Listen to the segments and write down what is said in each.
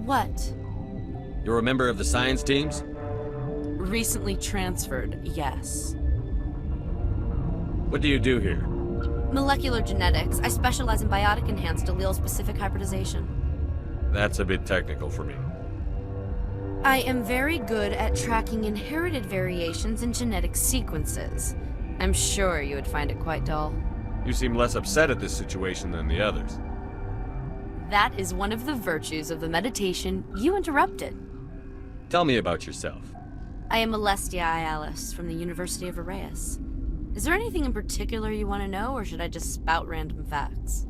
What? You're a member of the science teams? Recently transferred, yes. What do you do here? Molecular genetics. I specialize in biotic-enhanced allele-specific hybridization. That's a bit technical for me. I am very good at tracking inherited variations in genetic sequences. I'm sure you would find it quite dull. You seem less upset at this situation than the others. That is one of the virtues of the meditation you interrupted. Tell me about yourself. I am Alestia Ialis from the University of Arraeus. Is there anything in particular you want to know, or should I just spout random facts?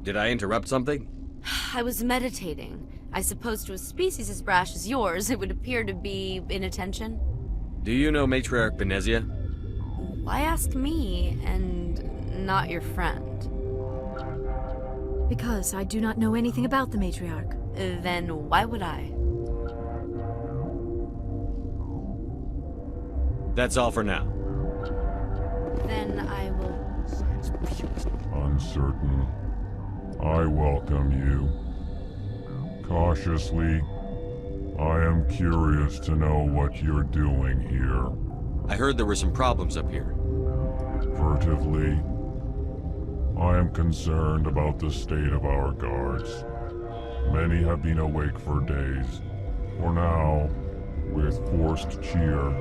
Did I interrupt something? I was meditating. I suppose to a species as brash as yours, it would appear to be inattention. Do you know Matriarch Benezia? Why ask me, and not your friend? Because I do not know anything about the Matriarch. Then why would I? That's all for now. Then I will... Uncertain. I welcome you. Cautiously, I am curious to know what you're doing here. I heard there were some problems up here. Furtively, I am concerned about the state of our guards. Many have been awake for days. For now, with forced cheer,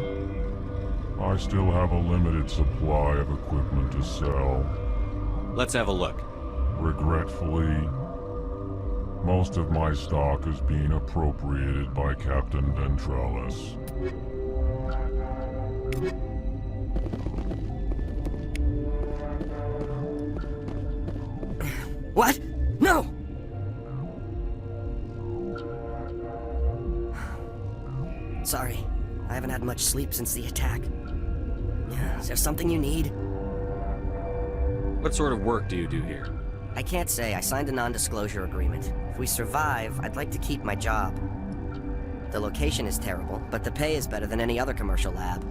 I still have a limited supply of equipment to sell. Let's have a look. Regretfully, most of my stock is being appropriated by Captain Ventralis. What? No! Sorry, I haven't had much sleep since the attack. Is there something you need? What sort of work do you do here? I can't say. I signed a non-disclosure agreement. If we survive, I'd like to keep my job. The location is terrible, but the pay is better than any other commercial lab.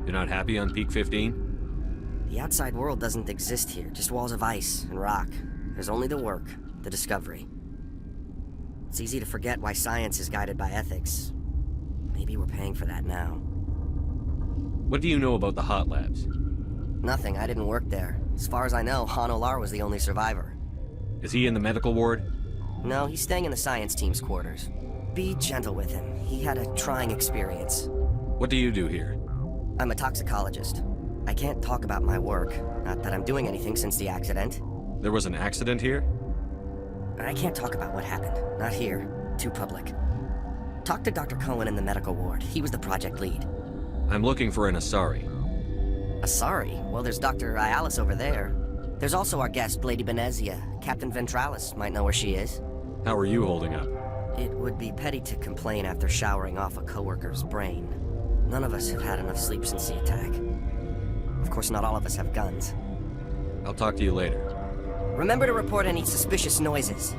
You're not happy on Peak 15? The outside world doesn't exist here, just walls of ice and rock. There's only the work, the discovery. It's easy to forget why science is guided by ethics. Maybe we're paying for that now. What do you know about the hot labs? Nothing, I didn't work there. As far as I know, Han Olar was the only survivor. Is he in the medical ward? No, he's staying in the science team's quarters. Be gentle with him. He had a trying experience. What do you do here? I'm a toxicologist. I can't talk about my work. Not that I'm doing anything since the accident. There was an accident here? I can't talk about what happened. Not here. Too public. Talk to Dr. Cohen in the medical ward. He was the project lead. I'm looking for an Asari. Asari? Well, there's Dr. Ialis over there. There's also our guest, Lady Benezia. Captain Ventralis might know where she is. How are you holding up? It would be petty to complain after showering off a coworker's brain. None of us have had enough sleep since the attack. Of course, not all of us have guns. I'll talk to you later. Remember to report any suspicious noises.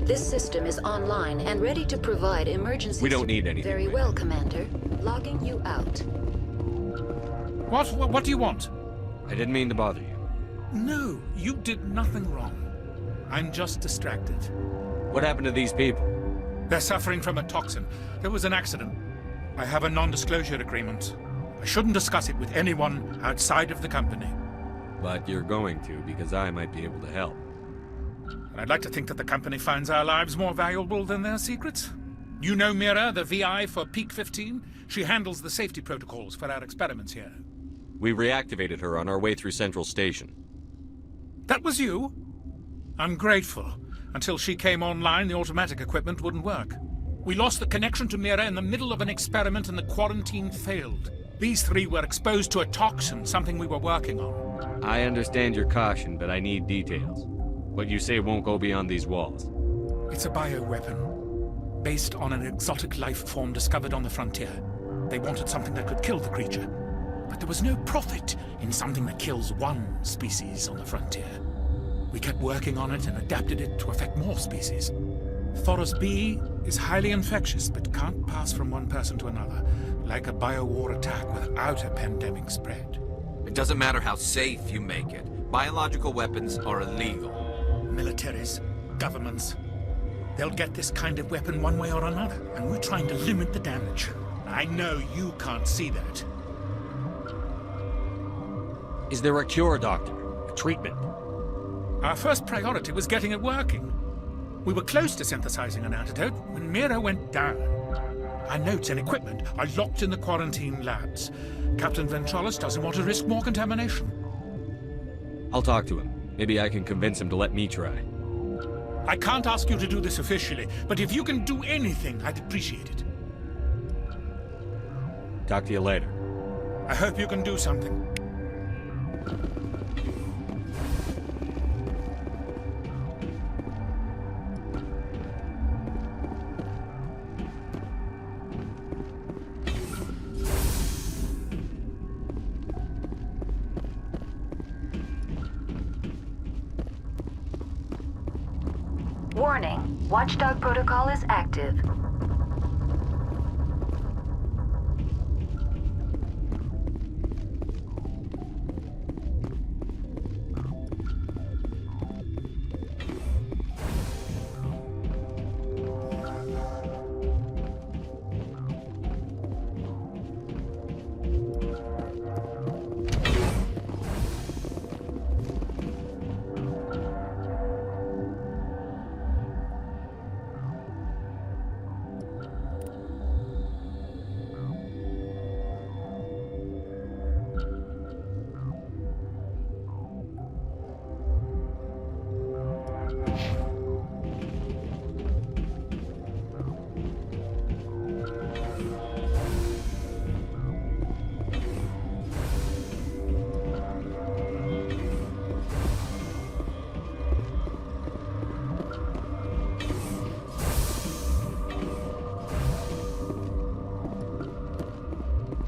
This system is online and ready to provide emergency... We don't need anything. Very well, Commander. Logging you out. What do you want? I didn't mean to bother you. No, you did nothing wrong. I'm just distracted. What happened to these people? They're suffering from a toxin. There was an accident. I have a non-disclosure agreement. I shouldn't discuss it with anyone outside of the company. But you're going to, because I might be able to help. And I'd like to think that the company finds our lives more valuable than their secrets. You know Mira, the VI for Peak 15? She handles the safety protocols for our experiments here. We reactivated her on our way through Central Station. That was you? I'm grateful. Until she came online, the automatic equipment wouldn't work. We lost the connection to Mira in the middle of an experiment and the quarantine failed. These three were exposed to a toxin, something we were working on. I understand your caution, but I need details. What you say won't go beyond these walls. It's a bioweapon, based on an exotic life form discovered on the frontier. They wanted something that could kill the creature. But there was no profit in something that kills one species on the frontier. We kept working on it and adapted it to affect more species. Thoros B is highly infectious, but can't pass from one person to another, like a biowar attack without a pandemic spread. It doesn't matter how safe you make it. Biological weapons are illegal. Militaries, governments, they'll get this kind of weapon one way or another, and we're trying to limit the damage. I know you can't see that. Is there a cure, Doctor? A treatment? Our first priority was getting it working. We were close to synthesizing an antidote when Mira went down. Our notes and equipment are locked in the quarantine labs. Captain Ventralis doesn't want to risk more contamination. I'll talk to him. Maybe I can convince him to let me try. I can't ask you to do this officially, but if you can do anything, I'd appreciate it. Talk to you later. I hope you can do something. Warning, Watchdog protocol is active.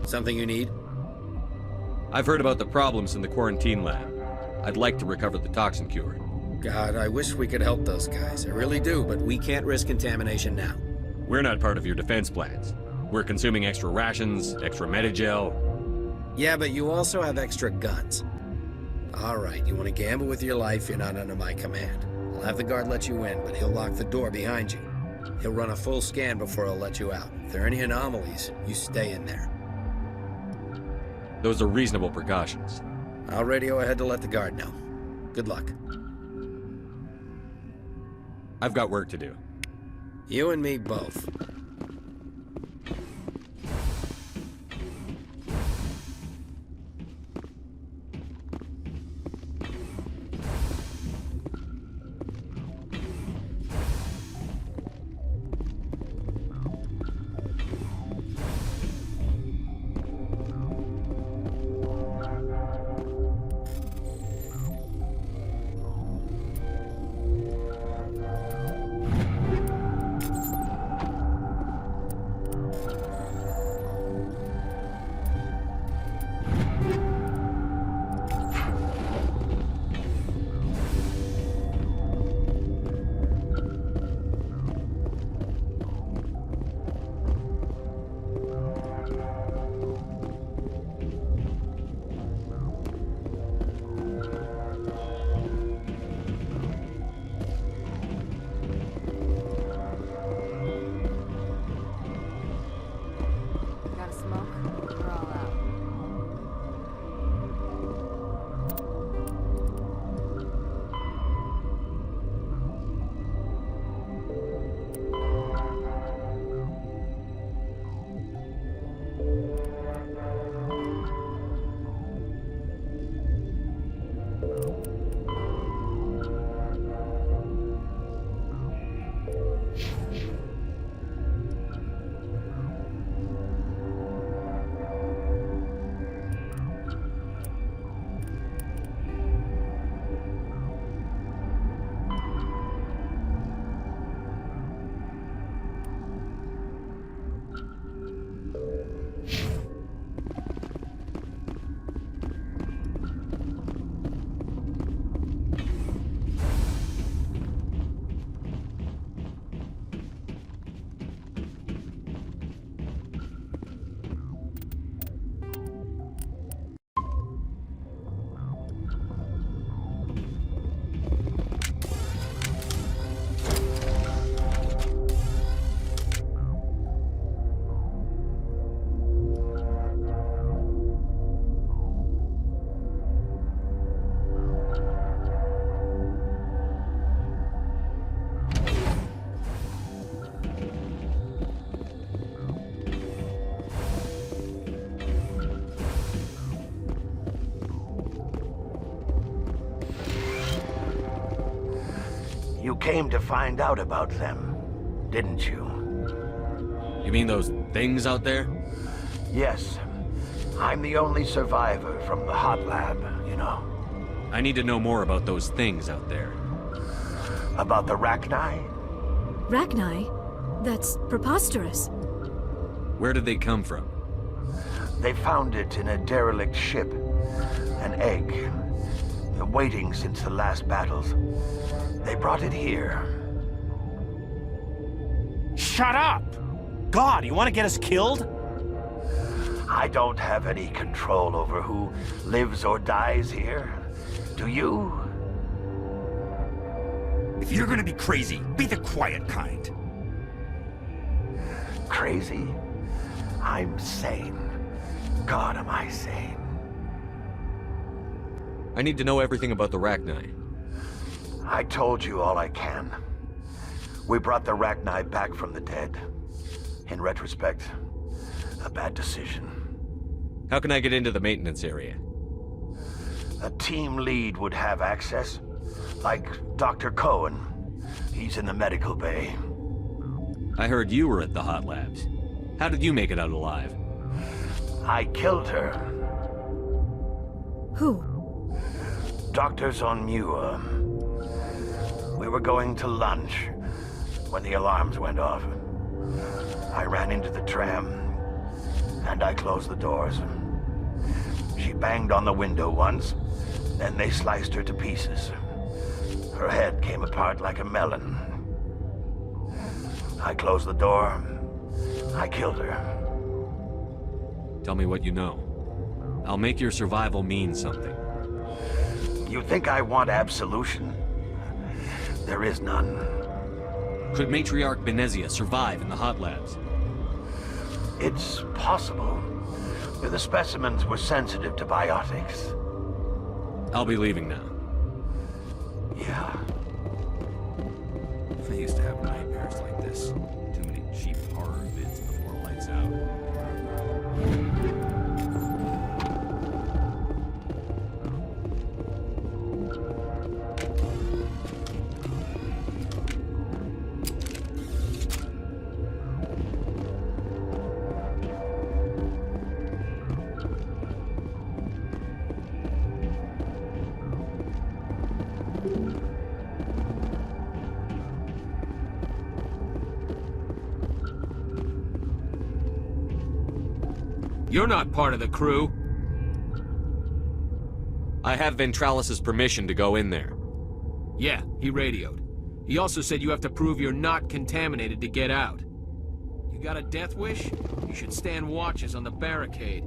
Something you need? I've heard about the problems in the quarantine lab. I'd like to recover the toxin cure. God, I wish we could help those guys. I really do, but we can't risk contamination now. We're not part of your defense plans. We're consuming extra rations, extra Medigel. Yeah, but you also have extra guns. All right, you want to gamble with your life, you're not under my command. I'll have the guard let you in, but he'll lock the door behind you. He'll run a full scan before he'll let you out. If there are any anomalies, you stay in there. Those are reasonable precautions. I'll radio ahead to let the guard know. Good luck. I've got work to do. You and me both. You came to find out about them, didn't you? You mean those things out there? Yes. I'm the only survivor from the hot lab, you know. I need to know more about those things out there. About the Rachni? Rachni? That's preposterous. Where did they come from? They found it in a derelict ship. An egg. Waiting since the last battles. They brought it here. Shut up! God, you want to get us killed? I don't have any control over who lives or dies here. Do you? If you're gonna be crazy, be the quiet kind. Crazy? I'm sane. God, am I sane. I need to know everything about the Rachni. I told you all I can. We brought the Rachni back from the dead. In retrospect, a bad decision. How can I get into the maintenance area? A team lead would have access. Like Dr. Cohen. He's in the medical bay. I heard you were at the hot labs. How did you make it out alive? I killed her. Who? Doctors on Muir. We were going to lunch when the alarms went off. I ran into the tram, and I closed the doors. She banged on the window once, then they sliced her to pieces. Her head came apart like a melon. I closed the door. I killed her. Tell me what you know. I'll make your survival mean something. You think I want absolution? There is none. Could Matriarch Benezia survive in the hot labs? It's possible. The specimens were sensitive to biotics. I'll be leaving now. Yeah. I used to have nightmares like this. Too many cheap horror vids before lights out. You're not part of the crew. I have Ventralis's permission to go in there. Yeah, he radioed. He also said you have to prove you're not contaminated to get out. You got a death wish? You should stand watches on the barricade.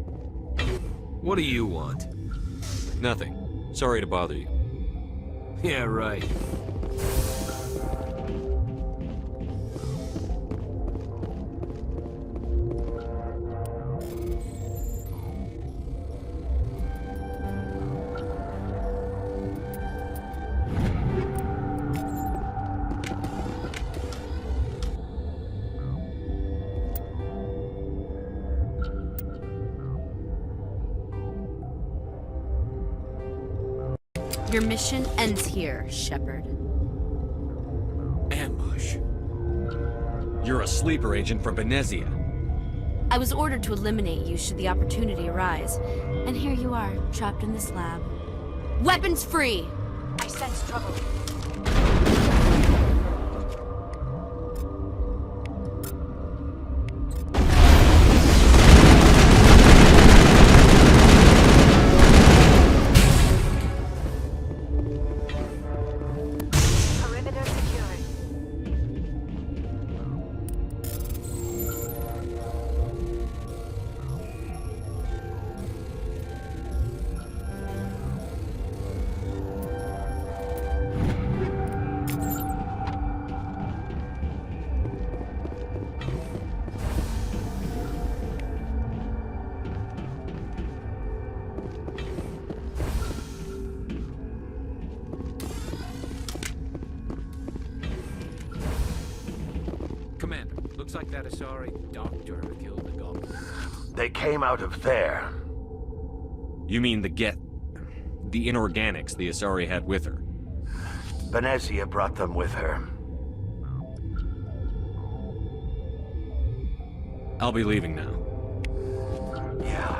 What do you want? Nothing. Sorry to bother you. Yeah, right. Your mission ends here, Shepard. Ambush. You're a sleeper agent for Benezia. I was ordered to eliminate you should the opportunity arise. And here you are, trapped in this lab. Weapons free! I sense trouble. Perimeter secured. Commander, looks like that Asari doctor killed the goblin. They came out of there. You mean the inorganics the Asari had with her? Benezia brought them with her. I'll be leaving now. Yeah.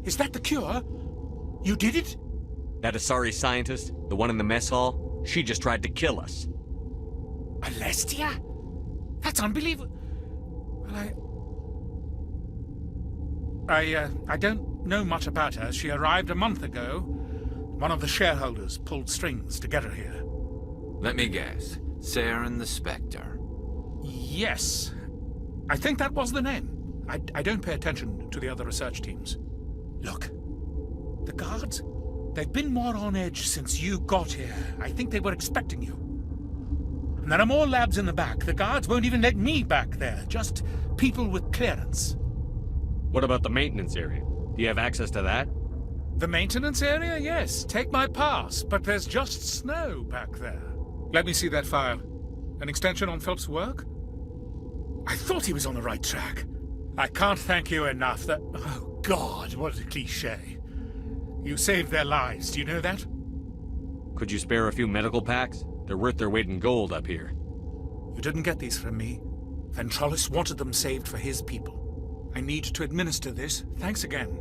Is that the cure? You did it? That Asari scientist, the one in the mess hall, she just tried to kill us. Alestia? That's unbelievable. Well, I don't know much about her. She arrived a month ago. One of the shareholders pulled strings to get her here. Let me guess. Saren the Spectre. Yes. I think that was the name. I don't pay attention to the other research teams. Look, the guards, they've been more on edge since you got here. I think they were expecting you. And there are more labs in the back. The guards won't even let me back there. Just people with clearance. What about the maintenance area? Do you have access to that? The maintenance area? Yes. Take my pass. But there's just snow back there. Let me see that file. An extension on Philip's work? I thought he was on the right track. I can't thank you enough. That... Oh, God, what a cliché. You saved their lives. Do you know that? Could you spare a few medical packs? They're worth their weight in gold up here. You didn't get these from me. Ventralis wanted them saved for his people. I need to administer this. Thanks again.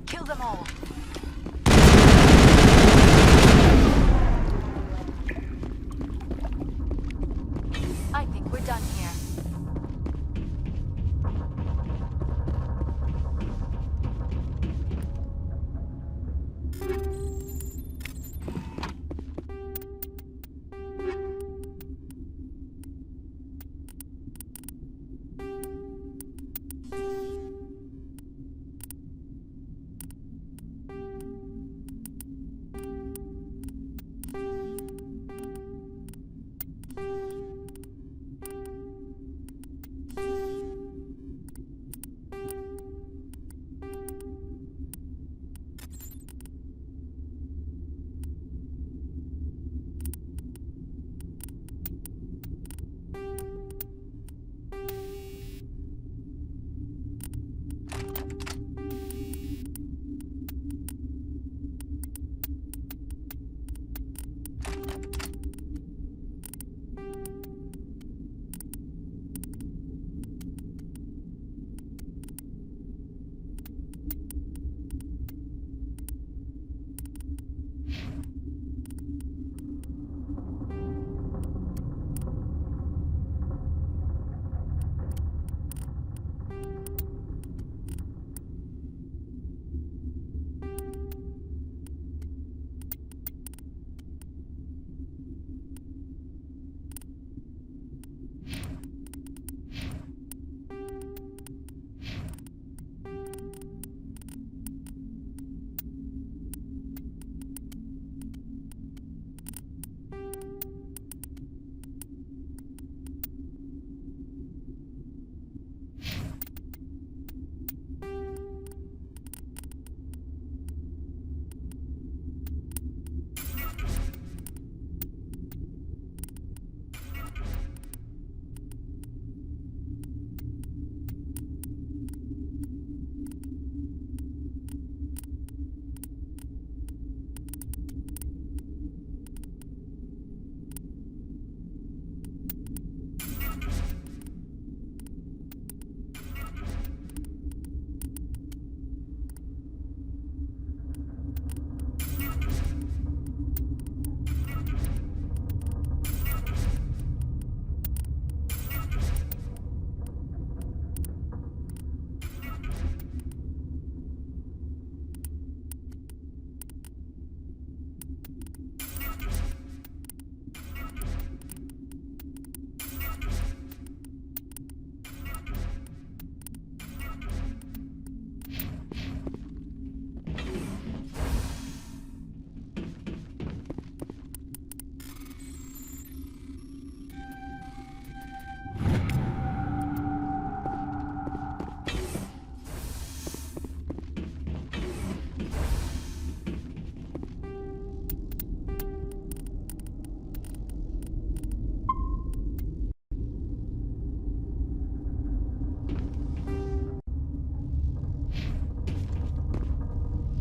Kill them all. I think we're done here.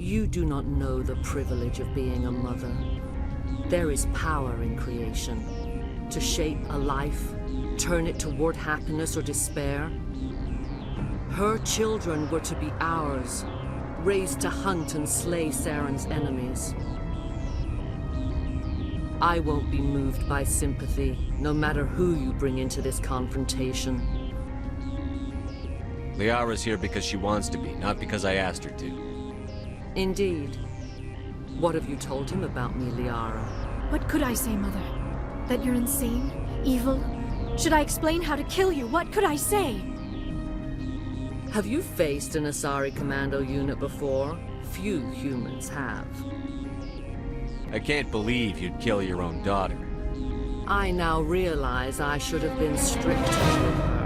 You do not know the privilege of being a mother. There is power in creation. To shape a life, turn it toward happiness or despair. Her children were to be ours, raised to hunt and slay Saren's enemies. I won't be moved by sympathy, no matter who you bring into this confrontation. Liara's here because she wants to be, not because I asked her to. Indeed. What have you told him about me, Liara? What could I say, Mother? That you're insane? Evil? Should I explain how to kill you? What could I say? Have you faced an Asari commando unit before? Few humans have. I can't believe you'd kill your own daughter. I now realize I should have been stricter with her.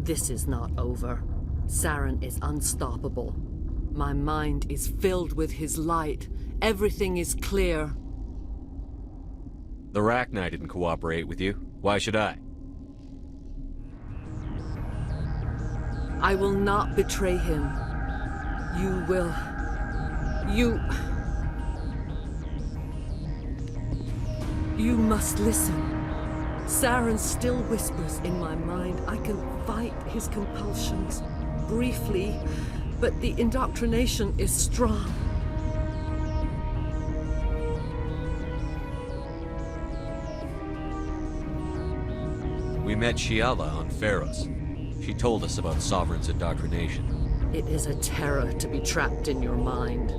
This is not over. Saren is unstoppable. My mind is filled with his light. Everything is clear. The Rachni didn't cooperate with you. Why should I? I will not betray him. You will. You must listen. Saren still whispers in my mind. I can fight his compulsions, briefly, but the indoctrination is strong. We met Shiala on Pharos. She told us about Sovereign's indoctrination. It is a terror to be trapped in your mind,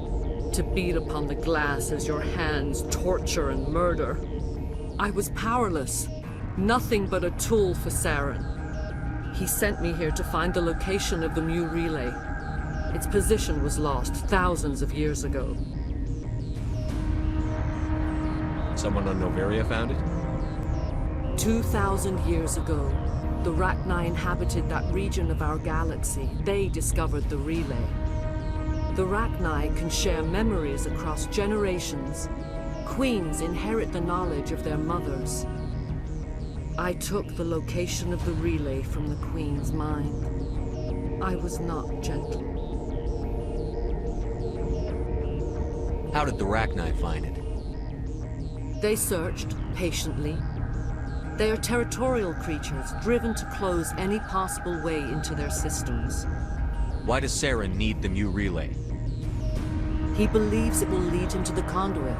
to beat upon the glass as your hands torture and murder. I was powerless, nothing but a tool for Saren. He sent me here to find the location of the Mu relay. Its position was lost thousands of years ago. Someone on Noveria found it? 2,000 years ago, the Rachni inhabited that region of our galaxy. They discovered the relay. The Rachni can share memories across generations. Queens inherit the knowledge of their mothers. I took the location of the relay from the Queen's mind. I was not gentle. How did the Rachni find it? They searched patiently. They are territorial creatures, driven to close any possible way into their systems. Why does Saren need the Mu relay? He believes it will lead him to the conduit.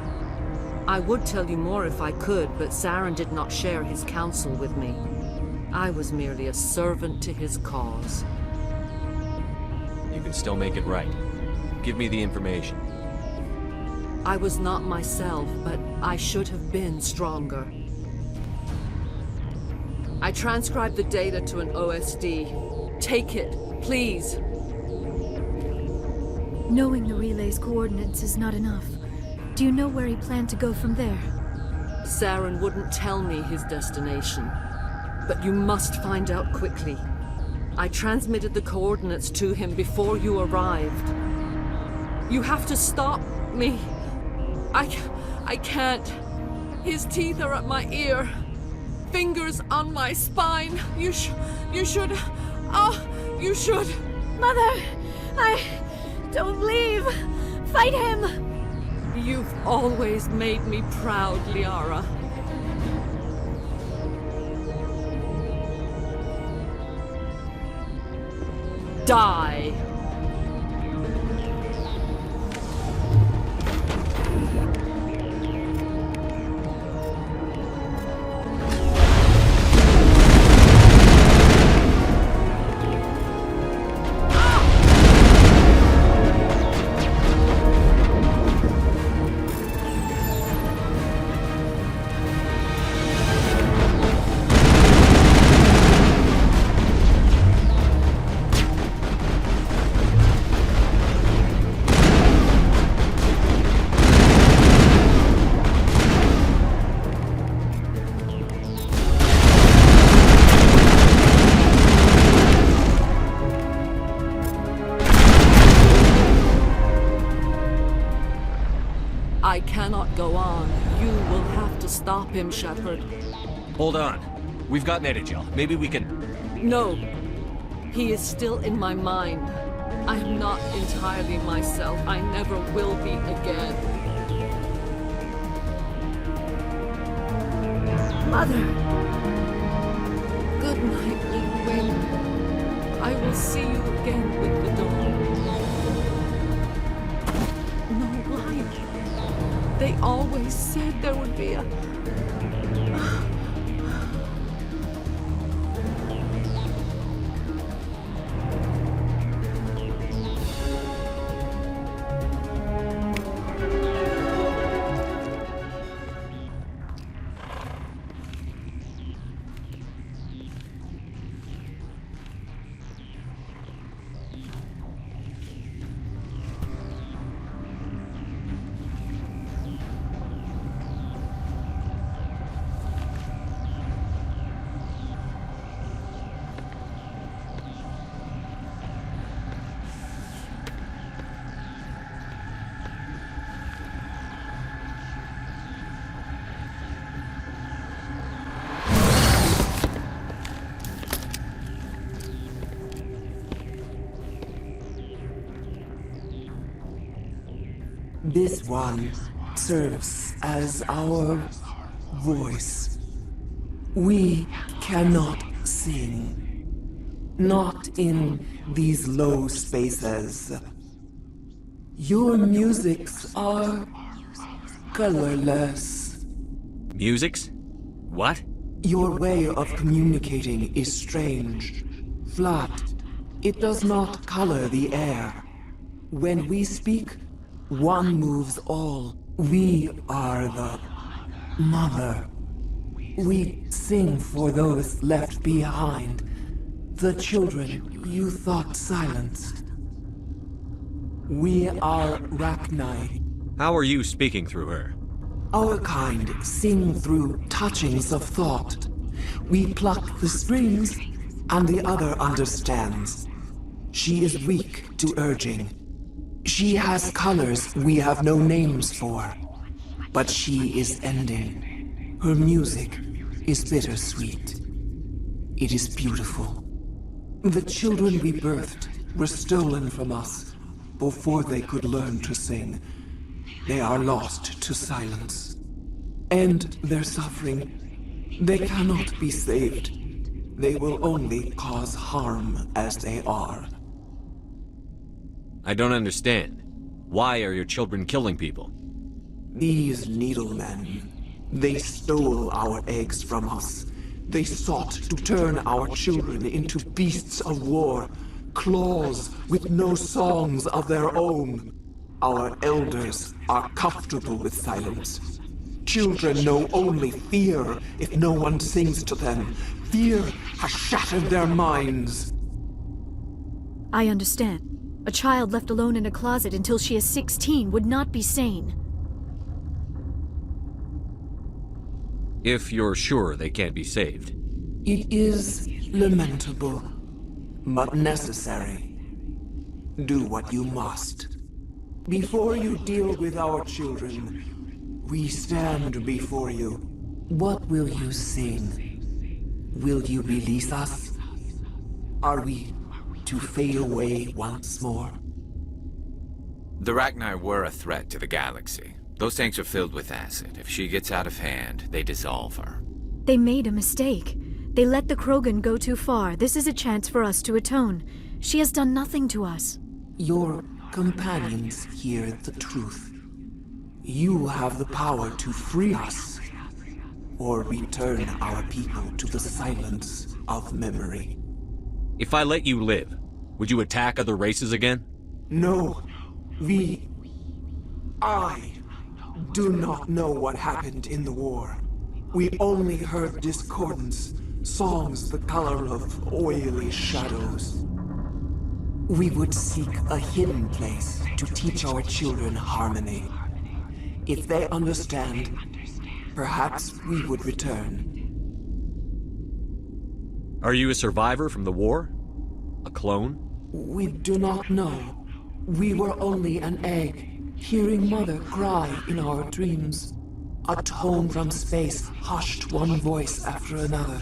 I would tell you more if I could, but Saren did not share his counsel with me. I was merely a servant to his cause. You can still make it right. Give me the information. I was not myself, but I should have been stronger. I transcribed the data to an OSD. Take it, please. Knowing the relay's coordinates is not enough. Do you know where he planned to go from there? Saren wouldn't tell me his destination. But you must find out quickly. I transmitted the coordinates to him before you arrived. You have to stop me. I can't. His teeth are at my ear. Fingers on my spine. You should. Oh, you should. Mother! Don't leave! Fight him! You've always made me proud, Liara. Die! I cannot go on. You will have to stop him, Shepard. Hold on. We've got Metagel. Maybe we can... No. He is still in my mind. I am not entirely myself. I never will be again. Mother! Good night, little wind. I will see you again with the dawn. No light. They always said there would be a... This one serves as our voice. We cannot sing. Not in these low spaces. Your musics are colorless. Musics? What? Your way of communicating is strange. Flat. It does not color the air. When we speak, one moves all. We are the mother. We sing for those left behind. The children you thought silenced. We are Rachni. How are you speaking through her? Our kind sing through touchings of thought. We pluck the strings, and the other understands. She is weak to urging. She has colors we have no names for, but she is ending. Her music is bittersweet. It is beautiful. The children we birthed were stolen from us before they could learn to sing. They are lost to silence. End their suffering. They cannot be saved. They will only cause harm as they are. I don't understand. Why are your children killing people? These needlemen, they stole our eggs from us. They sought to turn our children into beasts of war, claws with no songs of their own. Our elders are comfortable with silence. Children know only fear if no one sings to them. Fear has shattered their minds. I understand. A child left alone in a closet until she is 16 would not be sane. If you're sure they can't be saved. It is lamentable, but necessary. Do what you must. Before you deal with our children, we stand before you. What will you sing? Will you release us? Are we to fade away once more? The Rachni were a threat to the galaxy. Those tanks are filled with acid. If she gets out of hand, they dissolve her. They made a mistake. They let the Krogan go too far. This is a chance for us to atone. She has done nothing to us. Your companions hear the truth. You have the power to free us, or return our people to the silence of memory. If I let you live, would you attack other races again? No, I do not know what happened in the war. We only heard discordance, songs the color of oily shadows. We would seek a hidden place to teach our children harmony. If they understand, perhaps we would return. Are you a survivor from the war? A clone? We do not know. We were only an egg, hearing Mother cry in our dreams. A tone from space hushed one voice after another.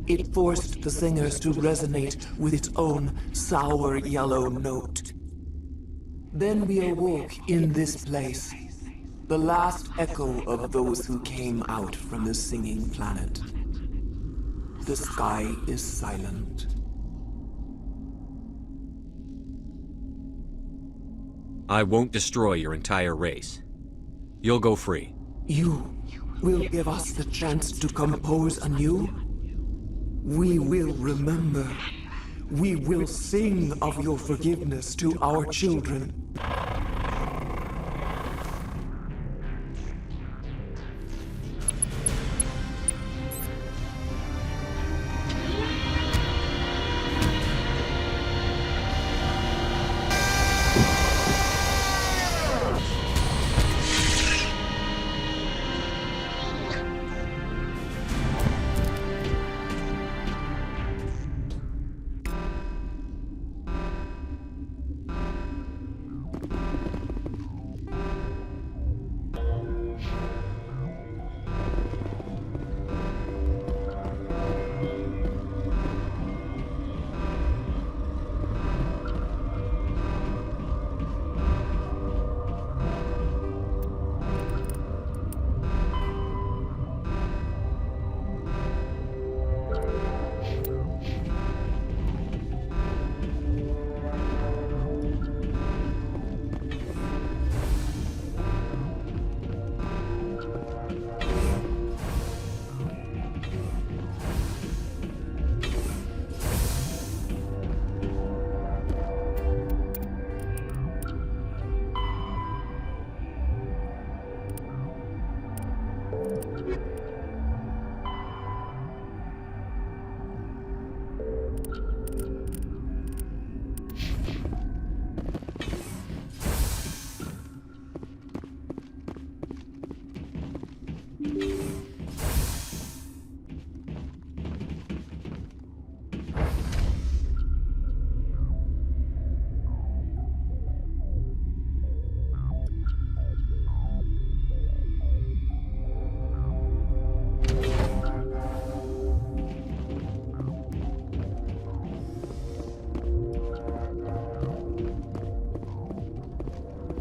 It forced the singers to resonate with its own sour yellow note. Then we awoke in this place, the last echo of those who came out from the singing planet. The sky is silent. I won't destroy your entire race. You'll go free. You will give us the chance to compose anew? We will remember. We will sing of your forgiveness to our children.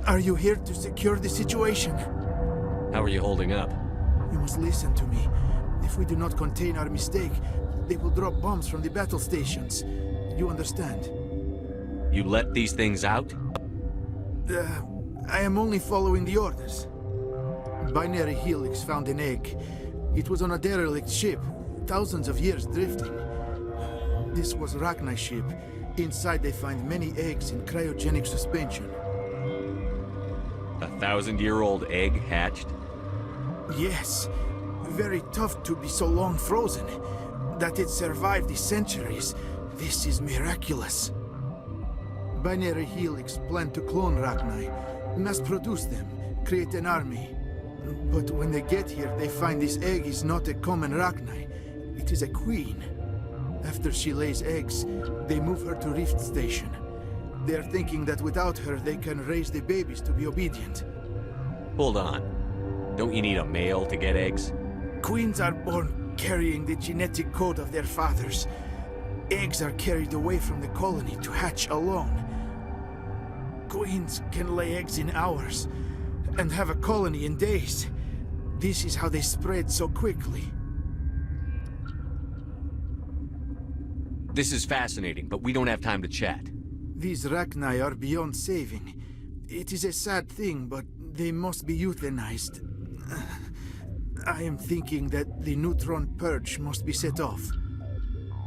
Are you here to secure the situation? How are you holding up? You must listen to me. If we do not contain our mistake, they will drop bombs from the battle stations. You understand? You let these things out? I am only following the orders. Binary Helix found an egg. It was on a derelict ship, thousands of years drifting. This was Rachni's ship. Inside they find many eggs in cryogenic suspension. A 1,000-year-old egg hatched? Yes. Very tough to be so long frozen. That it survived the centuries, this is miraculous. Binary Helix planned to clone Rachni, mass produce them, create an army. But when they get here, they find this egg is not a common Rachni. It is a queen. After she lays eggs, they move her to Rift Station. They are thinking that without her, they can raise the babies to be obedient. Hold on. Don't you need a male to get eggs? Queens are born carrying the genetic code of their fathers. Eggs are carried away from the colony to hatch alone. Queens can lay eggs in hours and have a colony in days. This is how they spread so quickly. This is fascinating, but we don't have time to chat. These Rachni are beyond saving. It is a sad thing, but they must be euthanized. I am thinking that the neutron purge must be set off.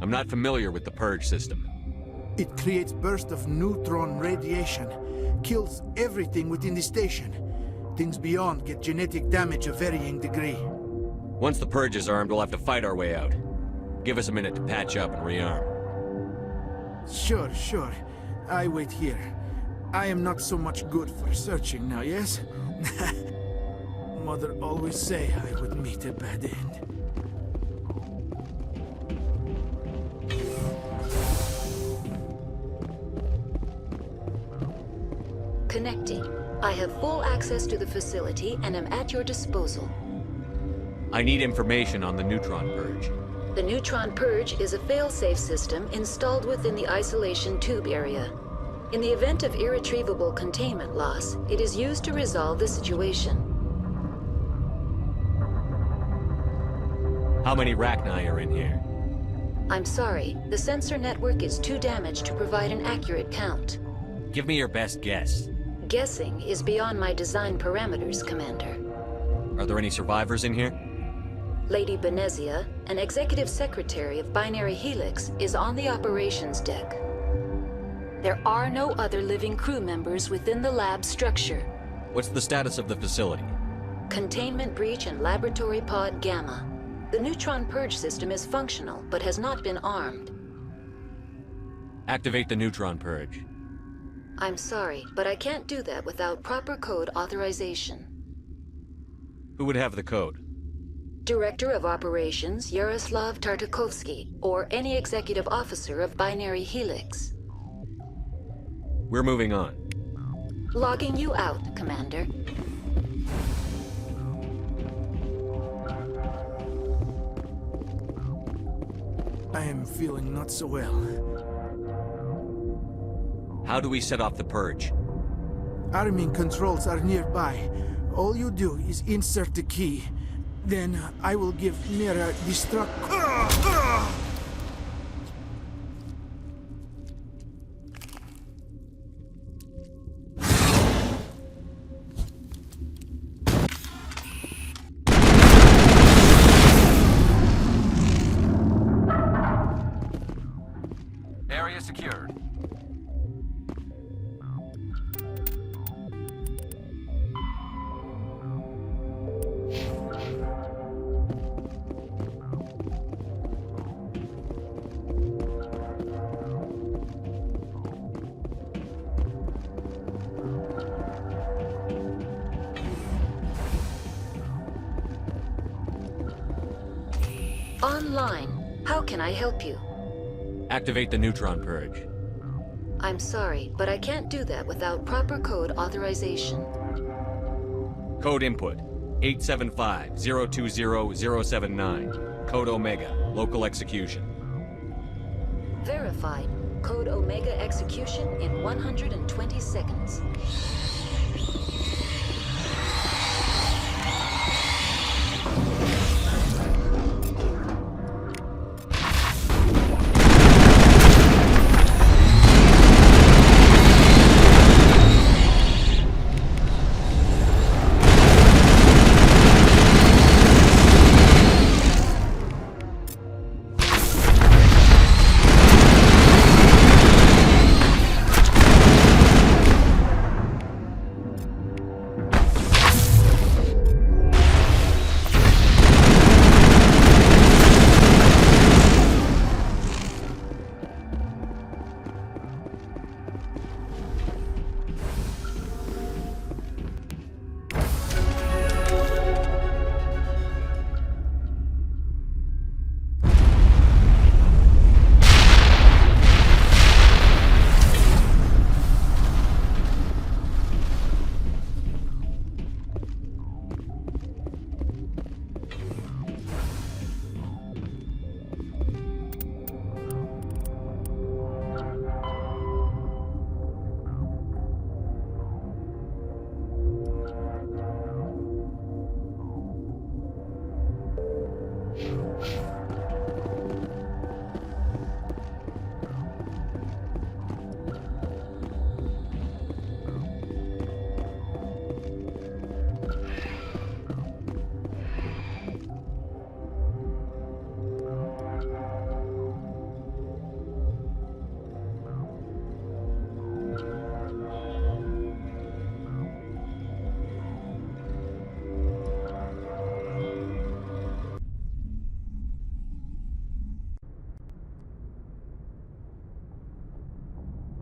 I'm not familiar with the purge system. It creates bursts of neutron radiation, kills everything within the station. Things beyond get genetic damage of varying degree. Once the purge is armed, we'll have to fight our way out. Give us a minute to patch up and rearm. Sure. I wait here. I am not so much good for searching now, yes? Mother always say I would meet a bad end. Connecting. I have full access to the facility and am at your disposal. I need information on the neutron purge. The neutron purge is a fail-safe system installed within the isolation tube area. In the event of irretrievable containment loss, it is used to resolve the situation. How many Rachni are in here? I'm sorry, the sensor network is too damaged to provide an accurate count. Give me your best guess. Guessing is beyond my design parameters, Commander. Are there any survivors in here? Lady Benezia, an executive secretary of Binary Helix, is on the operations deck. There are no other living crew members within the lab structure. What's the status of the facility? Containment breach and laboratory pod Gamma. The neutron purge system is functional, but has not been armed. Activate the neutron purge. I'm sorry, but I can't do that without proper code authorization. Who would have the code? Director of Operations Yaroslav Tartakovsky, or any executive officer of Binary Helix. We're moving on. Logging you out, Commander. I am feeling not so well. How do we set off the purge? Arming controls are nearby. All you do is insert the key. Then I will give Mira destruct. Area secured. Online. How can I help you? Activate the neutron purge. I'm sorry, but I can't do that without proper code authorization. Code input 875-020-079. Code Omega. Local execution. Verified. Code Omega execution in 120 seconds.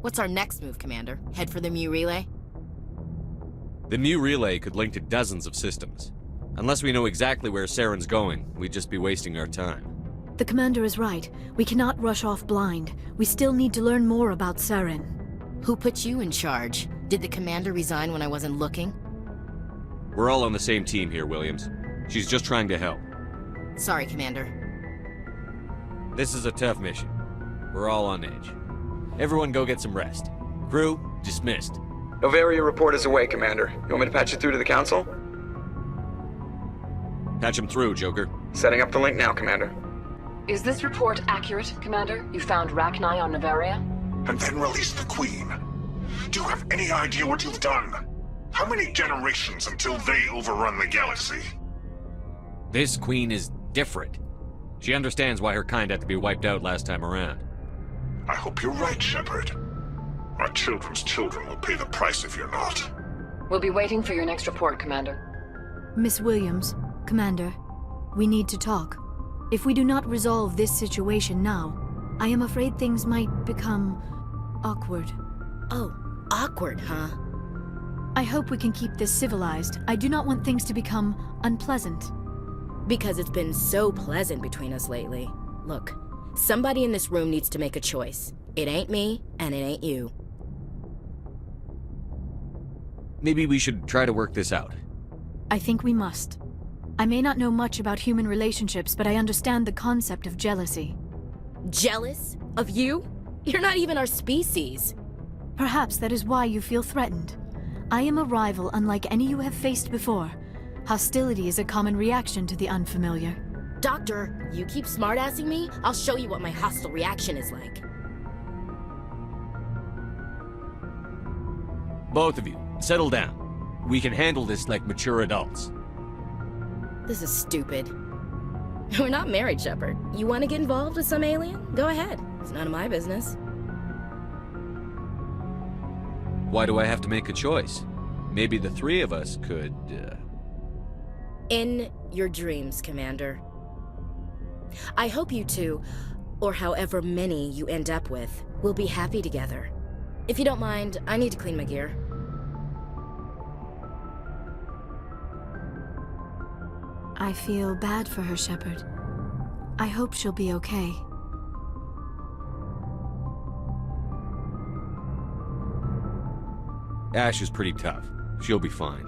What's our next move, Commander? Head for the Mu relay? The Mu relay could link to dozens of systems. Unless we know exactly where Saren's going, we'd just be wasting our time. The commander is right. We cannot rush off blind. We still need to learn more about Saren. Who put you in charge? Did the commander resign when I wasn't looking? We're all on the same team here, Williams. She's just trying to help. Sorry, Commander. This is a tough mission. We're all on edge. Everyone go get some rest. Crew, dismissed. Novaria report is away, Commander. You want me to patch it through to the Council? Patch him through, Joker. Setting up the link now, Commander. Is this report accurate, Commander? You found Rachni on Novaria? And then released the Queen. Do you have any idea what you've done? How many generations until they overrun the galaxy? This Queen is different. She understands why her kind had to be wiped out last time around. I hope you're right, Shepard. My children's children will pay the price if you're not. We'll be waiting for your next report, Commander. Miss Williams, Commander, we need to talk. If we do not resolve this situation now, I am afraid things might become awkward. Oh, awkward, huh? I hope we can keep this civilized. I do not want things to become unpleasant. Because it's been so pleasant between us lately. Look, somebody in this room needs to make a choice. It ain't me, and it ain't you. Maybe we should try to work this out. I think we must. I may not know much about human relationships, but I understand the concept of jealousy. Jealous? Of you? You're not even our species. Perhaps that is why you feel threatened. I am a rival unlike any you have faced before. Hostility is a common reaction to the unfamiliar. Doctor, you keep smartassing me, I'll show you what my hostile reaction is like. Both of you, settle down. We can handle this like mature adults. This is stupid. We're not married, Shepard. You want to get involved with some alien? Go ahead. It's none of my business. Why do I have to make a choice? Maybe the three of us could, In your dreams, Commander. I hope you two, or however many you end up with, will be happy together. If you don't mind, I need to clean my gear. I feel bad for her, Shepard. I hope she'll be okay. Ash is pretty tough. She'll be fine.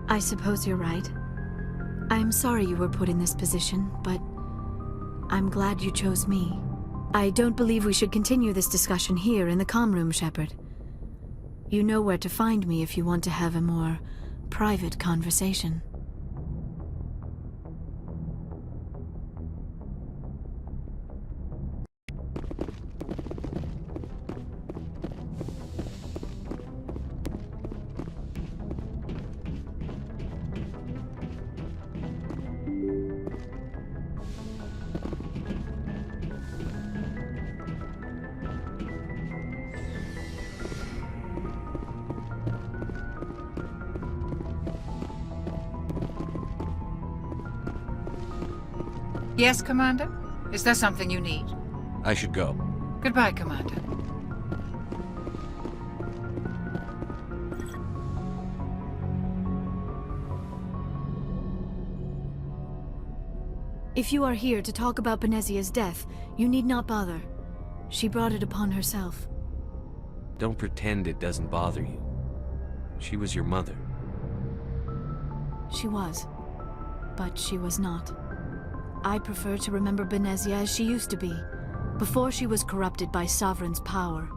I suppose you're right. I'm sorry you were put in this position, but I'm glad you chose me. I don't believe we should continue this discussion here in the comm room, Shepard. You know where to find me if you want to have a more private conversation. Yes, Commander? Is there something you need? I should go. Goodbye, Commander. If you are here to talk about Benezia's death, you need not bother. She brought it upon herself. Don't pretend it doesn't bother you. She was your mother. She was. But she was not. I prefer to remember Benezia as she used to be, before she was corrupted by Sovereign's power.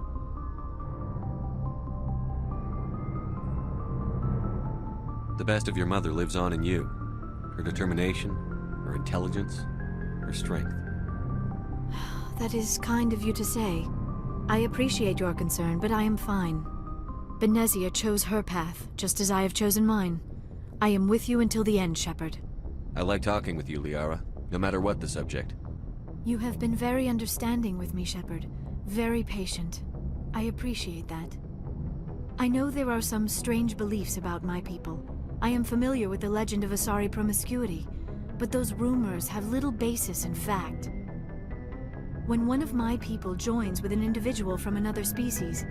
The best of your mother lives on in you. Her determination, her intelligence, her strength. That is kind of you to say. I appreciate your concern, but I am fine. Benezia chose her path, just as I have chosen mine. I am with you until the end, Shepard. I like talking with you, Liara. No matter what the subject. You have been very understanding with me, Shepard. Very patient. I appreciate that. I know there are some strange beliefs about my people. I am familiar with the legend of Asari promiscuity, but those rumors have little basis in fact. When one of my people joins with an individual from another species,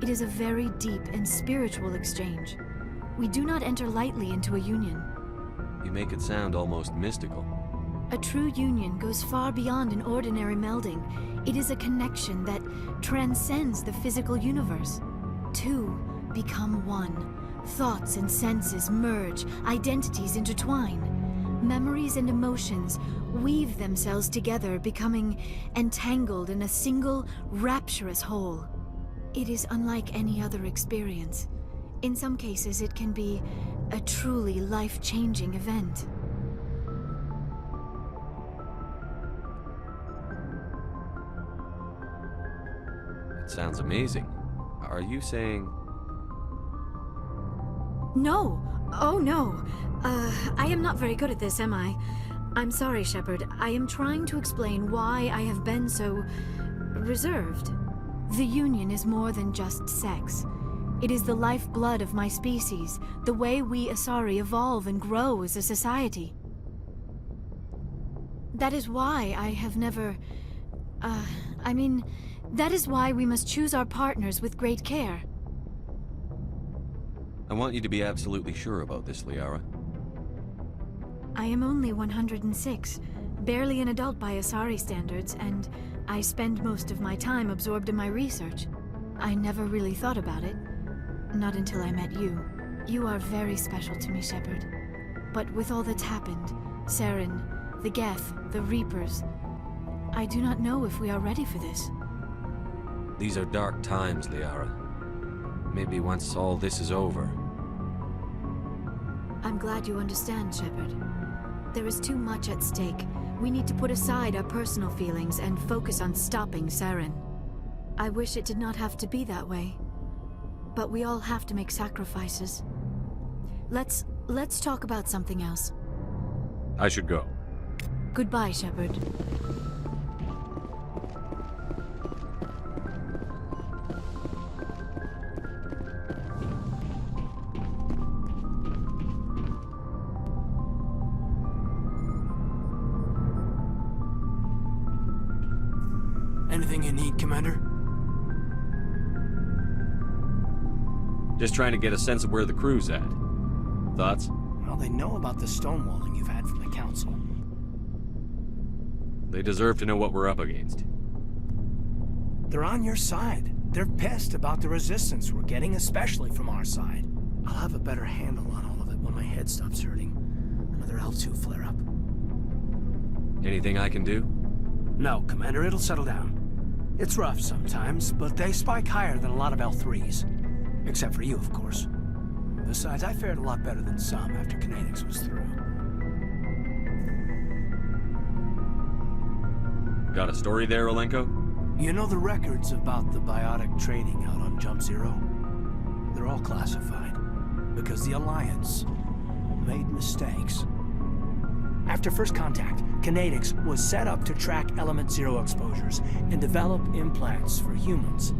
it is a very deep and spiritual exchange. We do not enter lightly into a union. You make it sound almost mystical. A true union goes far beyond an ordinary melding. It is a connection that transcends the physical universe. Two become one. Thoughts and senses merge, identities intertwine. Memories and emotions weave themselves together, becoming entangled in a single, rapturous whole. It is unlike any other experience. In some cases, it can be a truly life-changing event. It sounds amazing. Are you saying... No! Oh, no! I am not very good at this, am I? I'm sorry, Shepard. I am trying to explain why I have been so... reserved. The Union is more than just sex. It is the lifeblood of my species, the way we Asari evolve and grow as a society. That is why I have never... that is why we must choose our partners with great care. I want you to be absolutely sure about this, Liara. I am only 106, barely an adult by Asari standards, and I spend most of my time absorbed in my research. I never really thought about it. Not until I met you. You are very special to me, Shepard. But with all that's happened, Saren, the Geth, the Reapers, I do not know if we are ready for this. These are dark times, Liara. Maybe once all this is over... I'm glad you understand, Shepard. There is too much at stake. We need to put aside our personal feelings and focus on stopping Saren. I wish it did not have to be that way. But we all have to make sacrifices. Let's talk about something else. I should go. Goodbye, Shepard. Anything you need, Commander? Just trying to get a sense of where the crew's at. Thoughts? Well, they know about the stonewalling you've had from the Council. They deserve to know what we're up against. They're on your side. They're pissed about the resistance we're getting, especially from our side. I'll have a better handle on all of it when my head stops hurting. Another L2 flare-up. Anything I can do? No, Commander, it'll settle down. It's rough sometimes, but they spike higher than a lot of L3s. Except for you, of course. Besides, I fared a lot better than some after Kinetics was through. Got a story there, Olenko? You know the records about the biotic trading out on Jump Zero? They're all classified, because the Alliance made mistakes. After first contact, Kinetics was set up to track Element Zero exposures and develop implants for humans.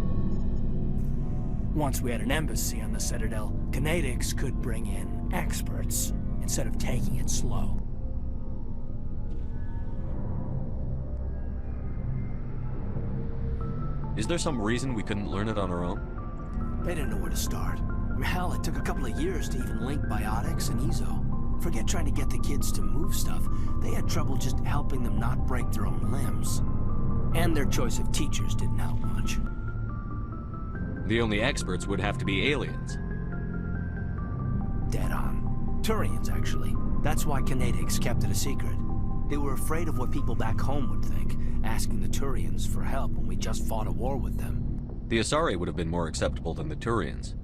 Once we had an embassy on the Citadel, Kinetics could bring in experts instead of taking it slow. Is there some reason we couldn't learn it on our own? They didn't know where to start. Hell, it took a couple of years to even link biotics and Ezo. Forget trying to get the kids to move stuff. They had trouble just helping them not break their own limbs. And their choice of teachers didn't help much. The only experts would have to be aliens. Dead on. Turians, actually. That's why Kinetics kept it a secret. They were afraid of what people back home would think, asking the Turians for help when we just fought a war with them. The Asari would have been more acceptable than the Turians.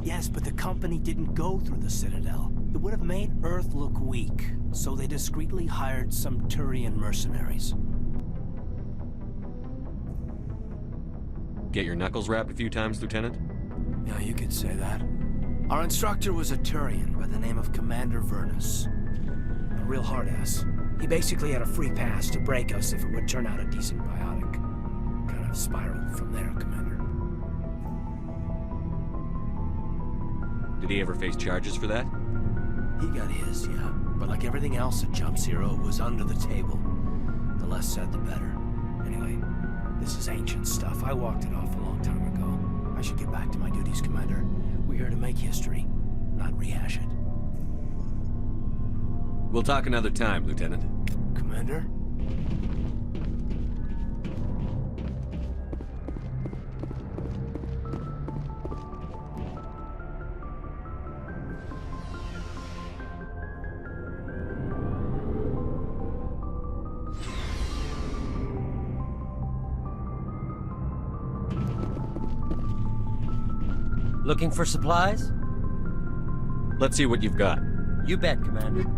Yes, but the company didn't go through the Citadel. It would have made Earth look weak, so they discreetly hired some Turian mercenaries. Get your knuckles rapped a few times, Lieutenant? Yeah, you could say that. Our instructor was a Turian by the name of Commander Vernus. A real hard-ass. He basically had a free pass to break us if it would turn out a decent biotic. Kind of spiraled from there, Commander. Did he ever face charges for that? He got his, yeah. But like everything else at Jump Zero, it was under the table. The less said, the better. Anyway, this is ancient stuff. I walked it off a long time ago. I should get back to my duties, Commander. We're here to make history, not rehash it. We'll talk another time, Lieutenant. Commander? Looking for supplies? Let's see what you've got. You bet, Commander.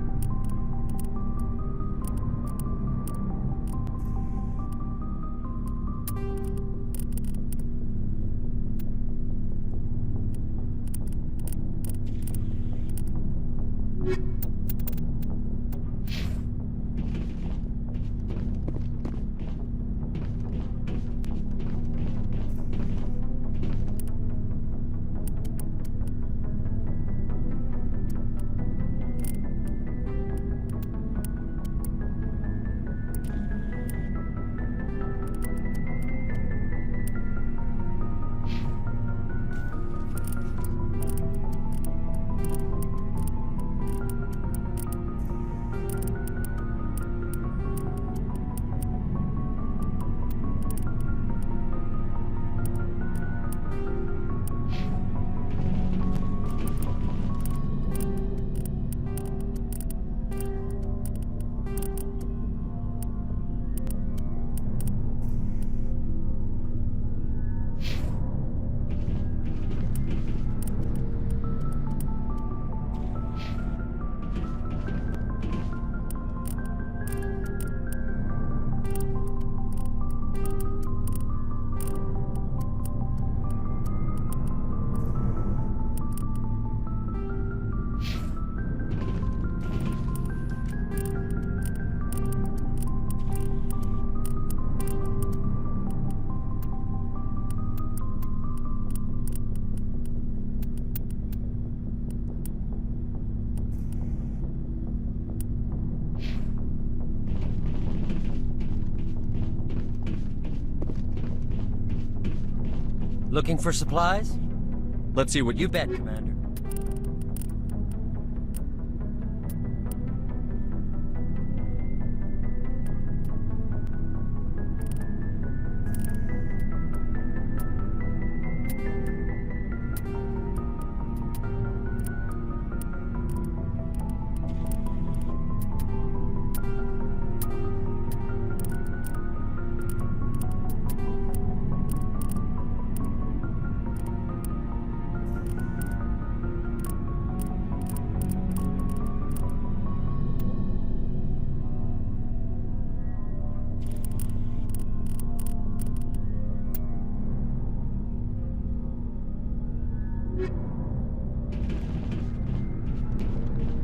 Looking for supplies? Let's see what you bet, Commander.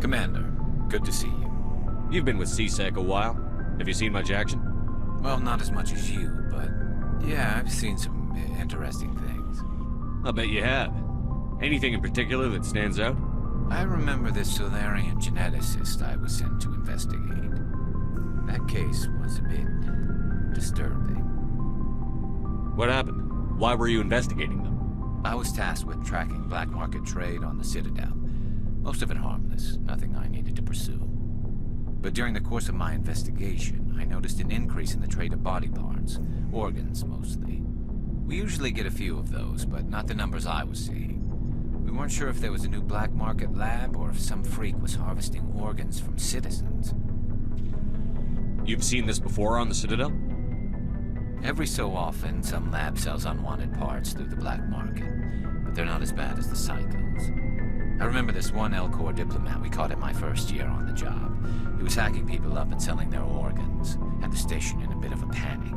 Commander, good to see you. You've been with CSEC a while. Have you seen much action? Well, not as much as you, but yeah, I've seen some interesting things. I'll bet you have. Anything in particular that stands out? I remember this Solarian geneticist I was sent to investigate. That case was a bit disturbing. What happened? Why were you investigating them? I was tasked with tracking black market trade on the Citadel. Most of it harmless, nothing I needed to pursue. But during the course of my investigation, I noticed an increase in the trade of body parts, organs mostly. We usually get a few of those, but not the numbers I was seeing. We weren't sure if there was a new black market lab or if some freak was harvesting organs from citizens. You've seen this before on the Citadel? Every so often, some lab sells unwanted parts through the black market, but they're not as bad as the cycles. I remember this one L-Corps diplomat we caught in my first year on the job. He was hacking people up and selling their organs, had the station in a bit of a panic.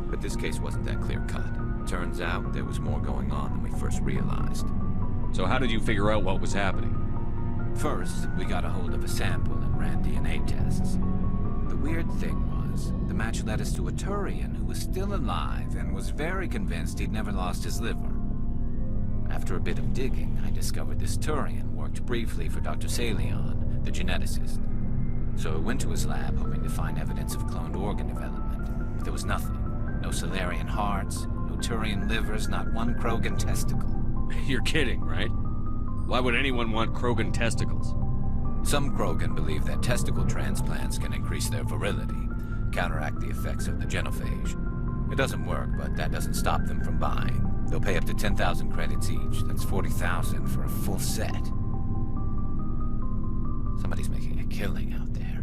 But this case wasn't that clear-cut. Turns out there was more going on than we first realized. So how did you figure out what was happening? First, we got a hold of a sample and ran DNA tests. The weird thing was, the match led us to a Turian who was still alive and was very convinced he'd never lost his liver. After a bit of digging, I discovered this Turian worked briefly for Dr. Salion, the geneticist. So I went to his lab hoping to find evidence of cloned organ development, but there was nothing. No Solarian hearts, no Turian livers, not one Krogan testicle. You're kidding, right? Why would anyone want Krogan testicles? Some Krogan believe that testicle transplants can increase their virility, counteract the effects of the genophage. It doesn't work, but that doesn't stop them from buying. They'll pay up to 10,000 credits each. That's 40,000 for a full set. Somebody's making a killing out there.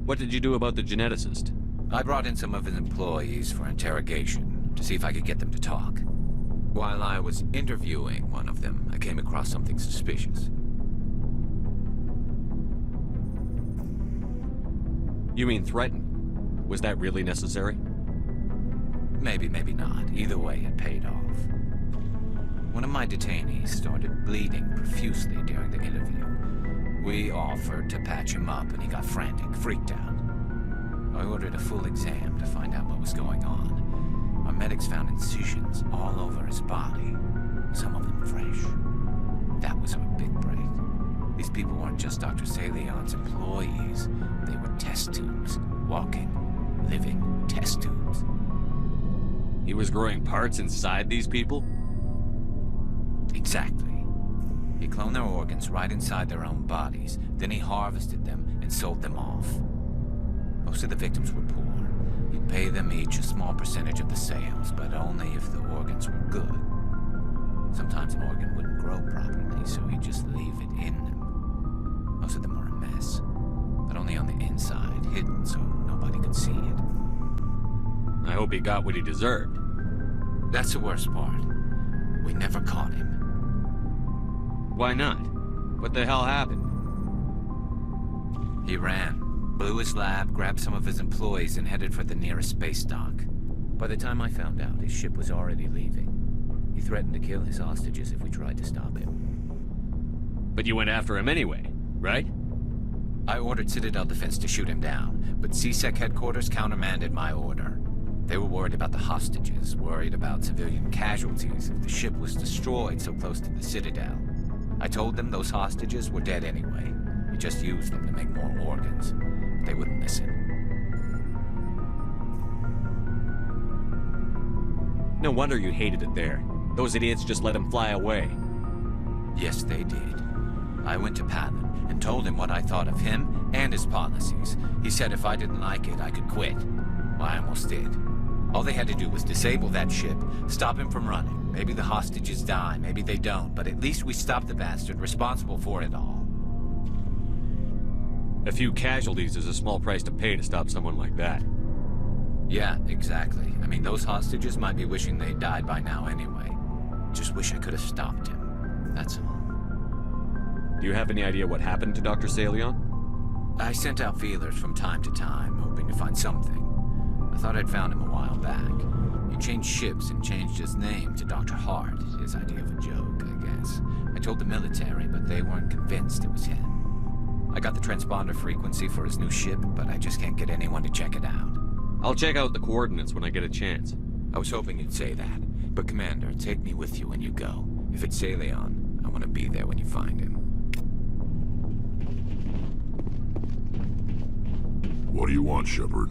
What did you do about the geneticist? I brought in some of his employees for interrogation, to see if I could get them to talk. While I was interviewing one of them, I came across something suspicious. You mean threaten? Was that really necessary? Maybe, maybe not. Either way, it paid off. One of my detainees started bleeding profusely during the interview. We offered to patch him up, and he got frantic, freaked out. I ordered a full exam to find out what was going on. Our medics found incisions all over his body, some of them fresh. That was our big break. These people weren't just Dr. Salion's employees. They were test tubes. Walking, living test tubes. He was growing parts inside these people? Exactly. He cloned their organs right inside their own bodies. Then he harvested them and sold them off. Most of the victims were poor. He'd pay them each a small percentage of the sales, but only if the organs were good. Sometimes an organ wouldn't grow properly, so he'd just leave it in them. Most of them were a mess, but only on the inside, hidden so nobody could see it. I hope he got what he deserved. That's the worst part. We never caught him. Why not? What the hell happened? He ran, blew his lab, grabbed some of his employees, and headed for the nearest space dock. By the time I found out, his ship was already leaving. He threatened to kill his hostages if we tried to stop him. But you went after him anyway, right? I ordered Citadel Defense to shoot him down, but CSEC headquarters countermanded my order. They were worried about the hostages, worried about civilian casualties if the ship was destroyed so close to the Citadel. I told them those hostages were dead anyway. We just used them to make more organs. But they wouldn't listen. No wonder you hated it there. Those idiots just let him fly away. Yes, they did. I went to Palin and told him what I thought of him and his policies. He said if I didn't like it, I could quit. Well, I almost did. All they had to do was disable that ship, stop him from running. Maybe the hostages die, maybe they don't, but at least we stopped the bastard responsible for it all. A few casualties is a small price to pay to stop someone like that. Yeah, exactly. I mean, those hostages might be wishing they'd died by now anyway. Just wish I could have stopped him. That's all. Do you have any idea what happened to Dr. Salion? I sent out feelers from time to time, hoping to find something. I thought I'd found him a while back. He changed ships and changed his name to Dr. Hart, his idea of a joke, I guess. I told the military, but they weren't convinced it was him. I got the transponder frequency for his new ship, but I just can't get anyone to check it out. I'll check out the coordinates when I get a chance. I was hoping you'd say that. But Commander, take me with you when you go. If it's Salion, I want to be there when you find him. What do you want, Shepard?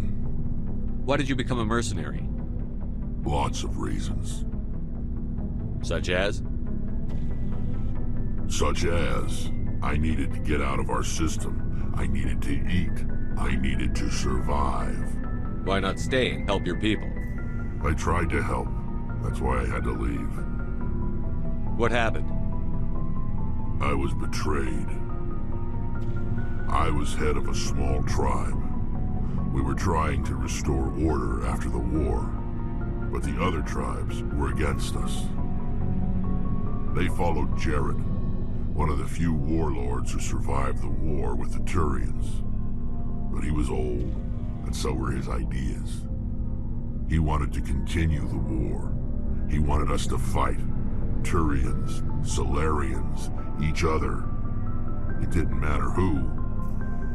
Why did you become a mercenary? Lots of reasons. Such as? Such as, I needed to get out of our system. I needed to eat. I needed to survive. Why not stay and help your people? I tried to help. That's why I had to leave. What happened? I was betrayed. I was head of a small tribe. We were trying to restore order after the war, but the other tribes were against us. They followed Jared, one of the few warlords who survived the war with the Turians. But he was old, and so were his ideas. He wanted to continue the war. He wanted us to fight. Turians, Solarians, each other. It didn't matter who,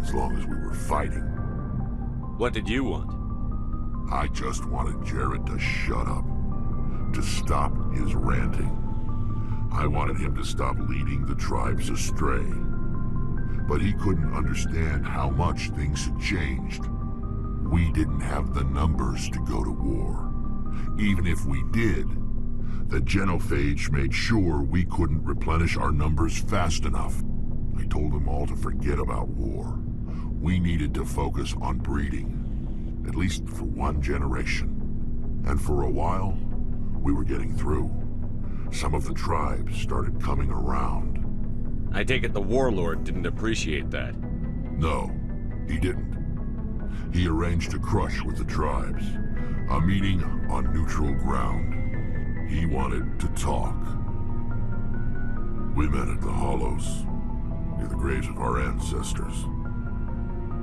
as long as we were fighting. What did you want? I just wanted Jared to shut up, to stop his ranting. I wanted him to stop leading the tribes astray. But he couldn't understand how much things had changed. We didn't have the numbers to go to war. Even if we did, the genophage made sure we couldn't replenish our numbers fast enough. I told them all to forget about war. We needed to focus on breeding, at least for one generation. And for a while, we were getting through. Some of the tribes started coming around. I take it the warlord didn't appreciate that. No, he didn't. He arranged a crush with the tribes, a meeting on neutral ground. He wanted to talk. We met at the Hollows, near the graves of our ancestors.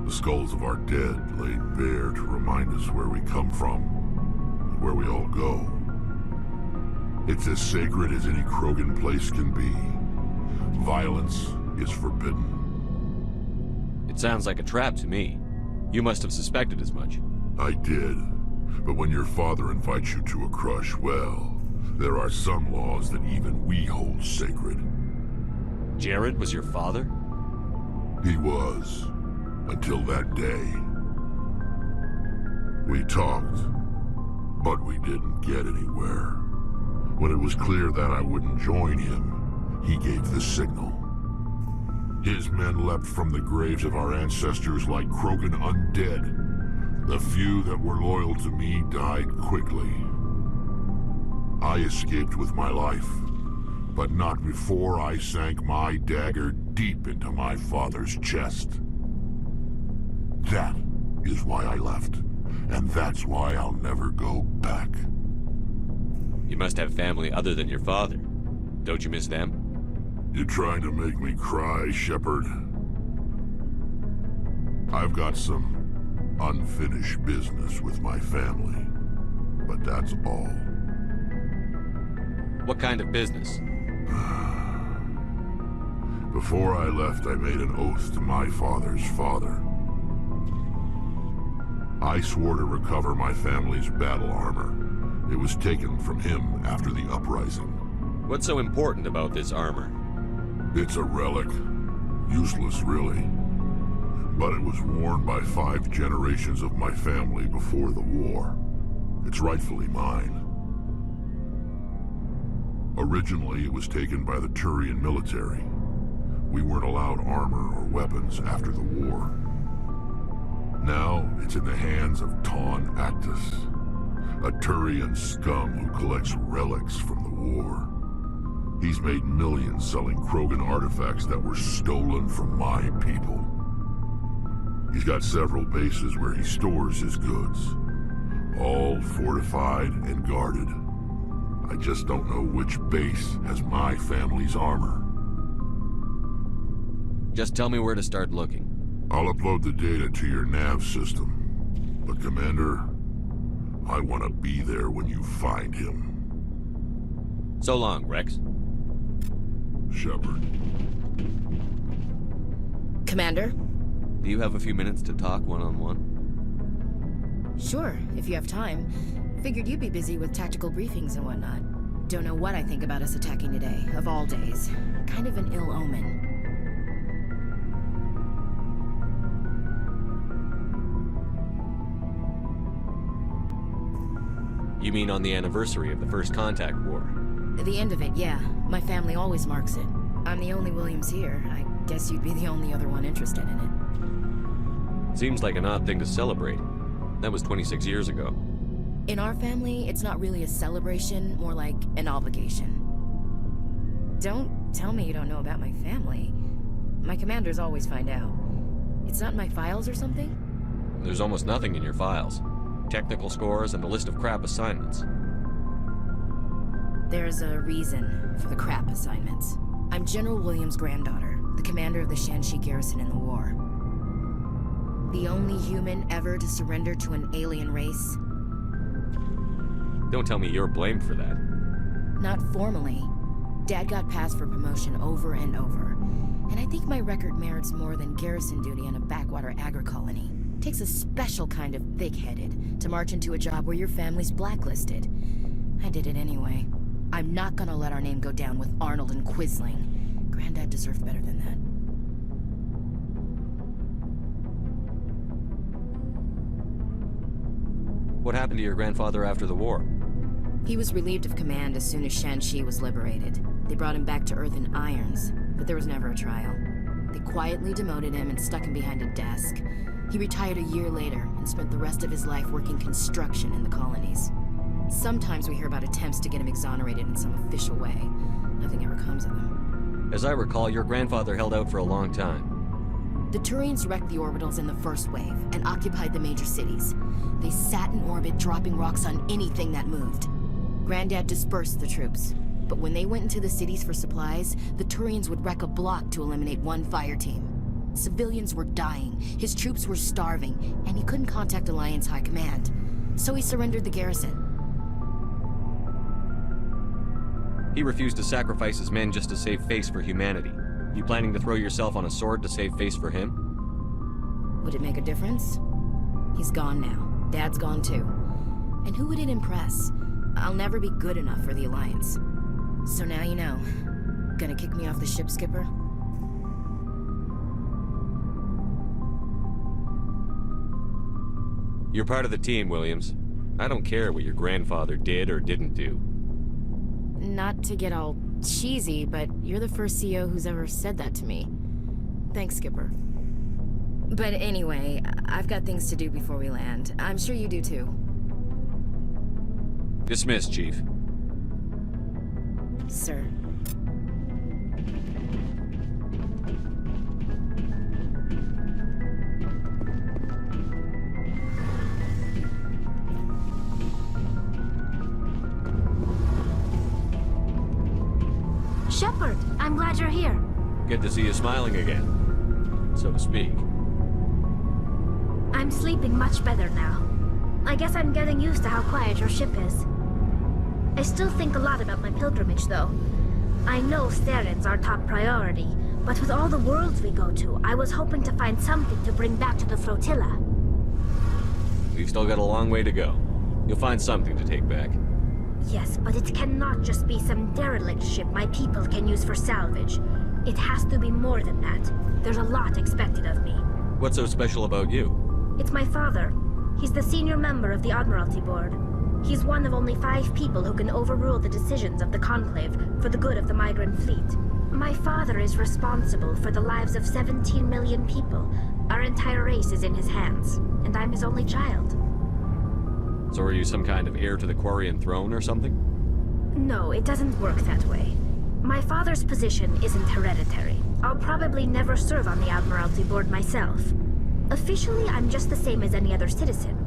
The skulls of our dead laid bare to remind us where we come from, and where we all go. It's as sacred as any Krogan place can be. Violence is forbidden. It sounds like a trap to me. You must have suspected as much. I did. But when your father invites you to a crush, well, there are some laws that even we hold sacred. Jared was your father? He was. Until that day. We talked, but we didn't get anywhere. When it was clear that I wouldn't join him, he gave the signal. His men leapt from the graves of our ancestors like Krogan undead. The few that were loyal to me died quickly. I escaped with my life, but not before I sank my dagger deep into my father's chest. That is why I left, and that's why I'll never go back. You must have family other than your father. Don't you miss them? You trying to make me cry, Shepard? I've got some unfinished business with my family, but that's all. What kind of business? Before I left, I made an oath to my father's father. I swore to recover my family's battle armor. It was taken from him after the uprising. What's so important about this armor? It's a relic. Useless, really. But it was worn by 5 generations of my family before the war. It's rightfully mine. Originally, it was taken by the Turian military. We weren't allowed armor or weapons after the war. Now, it's in the hands of Taun Actus, a Turian scum who collects relics from the war. He's made millions selling Krogan artifacts that were stolen from my people. He's got several bases where he stores his goods, all fortified and guarded. I just don't know which base has my family's armor. Just tell me where to start looking. I'll upload the data to your nav system. But Commander, I want to be there when you find him. So long, Rex. Shepard. Commander? Do you have a few minutes to talk one-on-one? Sure, if you have time. Figured you'd be busy with tactical briefings and whatnot. Don't know what I think about us attacking today, of all days. Kind of an ill omen. You mean on the anniversary of the First Contact War? At the end of it, yeah. My family always marks it. I'm the only Williams here. I guess you'd be the only other one interested in it. Seems like an odd thing to celebrate. That was 26 years ago. In our family, it's not really a celebration, more like an obligation. Don't tell me you don't know about my family. My commanders always find out. It's not in my files or something? There's almost nothing in your files. Technical scores and a list of crap assignments. There's a reason for the crap assignments. I'm General Williams' granddaughter, the commander of the Shanxi garrison in the war. The only human ever to surrender to an alien race. Don't tell me you're blamed for that. Not formally. Dad got passed for promotion over and over. And I think my record merits more than garrison duty on a backwater agri-colony. Takes a special kind of thick-headed to march into a job where your family's blacklisted. I did it anyway. I'm not gonna let our name go down with Arnold and Quisling. Granddad deserved better than that. What happened to your grandfather after the war? He was relieved of command as soon as Shan-Chi was liberated. They brought him back to Earth in irons, but there was never a trial. They quietly demoted him and stuck him behind a desk. He retired a year later and spent the rest of his life working construction in the colonies. Sometimes we hear about attempts to get him exonerated in some official way. Nothing ever comes of them. As I recall, your grandfather held out for a long time. The Turians wrecked the orbitals in the first wave and occupied the major cities. They sat in orbit, dropping rocks on anything that moved. Granddad dispersed the troops, but when they went into the cities for supplies, the Turians would wreck a block to eliminate one fire team. Civilians were dying, his troops were starving, and he couldn't contact Alliance High Command. So he surrendered the garrison. He refused to sacrifice his men just to save face for humanity. You planning to throw yourself on a sword to save face for him? Would it make a difference? He's gone now. Dad's gone too. And who would it impress? I'll never be good enough for the Alliance. So now you know. Gonna kick me off the ship, Skipper? You're part of the team, Williams. I don't care what your grandfather did or didn't do. Not to get all cheesy, but you're the first CEO who's ever said that to me. Thanks, Skipper. But anyway, I've got things to do before we land. I'm sure you do too. Dismissed, Chief. Sir. Shepard, I'm glad you're here. Good to see you smiling again, so to speak. I'm sleeping much better now. I guess I'm getting used to how quiet your ship is. I still think a lot about my pilgrimage, though. I know Saren's our top priority, but with all the worlds we go to, I was hoping to find something to bring back to the flotilla. We've still got a long way to go. You'll find something to take back. Yes, but it cannot just be some derelict ship my people can use for salvage. It has to be more than that. There's a lot expected of me. What's so special about you? It's my father. He's the senior member of the Admiralty Board. He's one of only 5 people who can overrule the decisions of the Conclave for the good of the migrant fleet. My father is responsible for the lives of 17 million people. Our entire race is in his hands, and I'm his only child. So are you some kind of heir to the Quarian throne or something? No, it doesn't work that way. My father's position isn't hereditary. I'll probably never serve on the Admiralty Board myself. Officially, I'm just the same as any other citizen.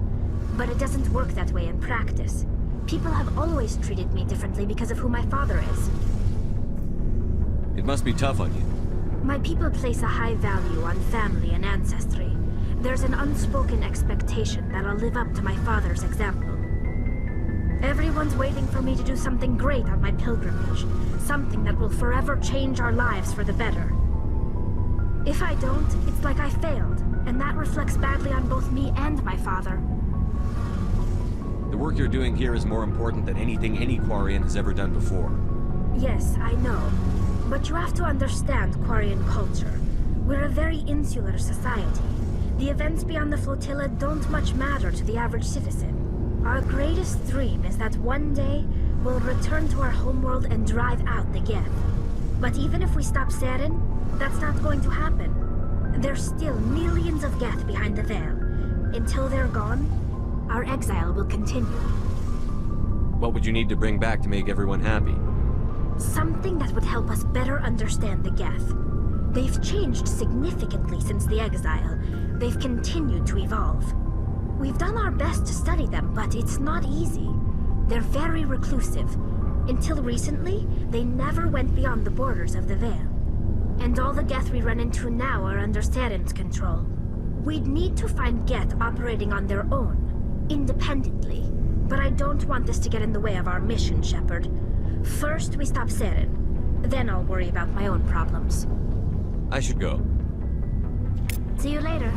But it doesn't work that way in practice. People have always treated me differently because of who my father is. It must be tough on you. My people place a high value on family and ancestry. There's an unspoken expectation that I'll live up to my father's example. Everyone's waiting for me to do something great on my pilgrimage. Something that will forever change our lives for the better. If I don't, it's like I failed, and that reflects badly on both me and my father. The work you're doing here is more important than anything any Quarian has ever done before. Yes, I know. But you have to understand Quarian culture. We're a very insular society. The events beyond the flotilla don't much matter to the average citizen. Our greatest dream is that one day we'll return to our homeworld and drive out the Geth. But even if we stop Saren, that's not going to happen. There's still millions of Geth behind the veil. Until they're gone, our exile will continue. What would you need to bring back to make everyone happy? Something that would help us better understand the Geth. They've changed significantly since the exile. They've continued to evolve. We've done our best to study them, but it's not easy. They're very reclusive. Until recently, they never went beyond the borders of the Veil. And all the Geth we run into now are under Saren's control. We'd need to find Geth operating on their own, independently. But I don't want this to get in the way of our mission, Shepard. First, we stop Saren. Then I'll worry about my own problems. I should go. See you later.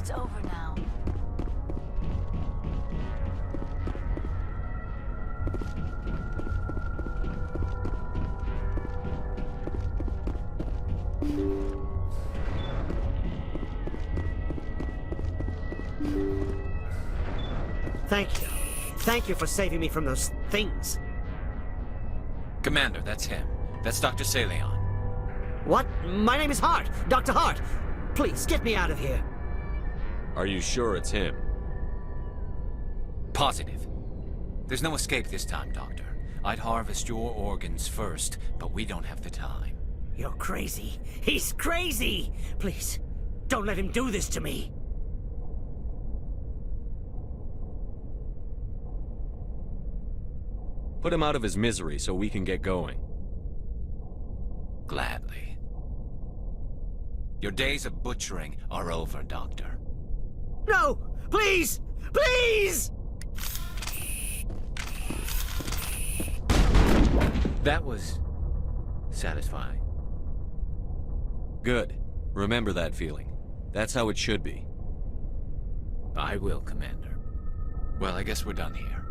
It's over now. Thank you. Thank you for saving me from those things. Commander, that's him. That's Dr. Saleon. What? My name is Hart. Dr. Hart. Please, get me out of here. Are you sure it's him? Positive. There's no escape this time, Doctor. I'd harvest your organs first, but we don't have the time. You're crazy. He's crazy! Please, don't let him do this to me. Put him out of his misery so we can get going. Gladly. Your days of butchering are over, Doctor. No! Please! Please! That was satisfying. Good. Remember that feeling. That's how it should be. I will, Commander. Well, I guess we're done here.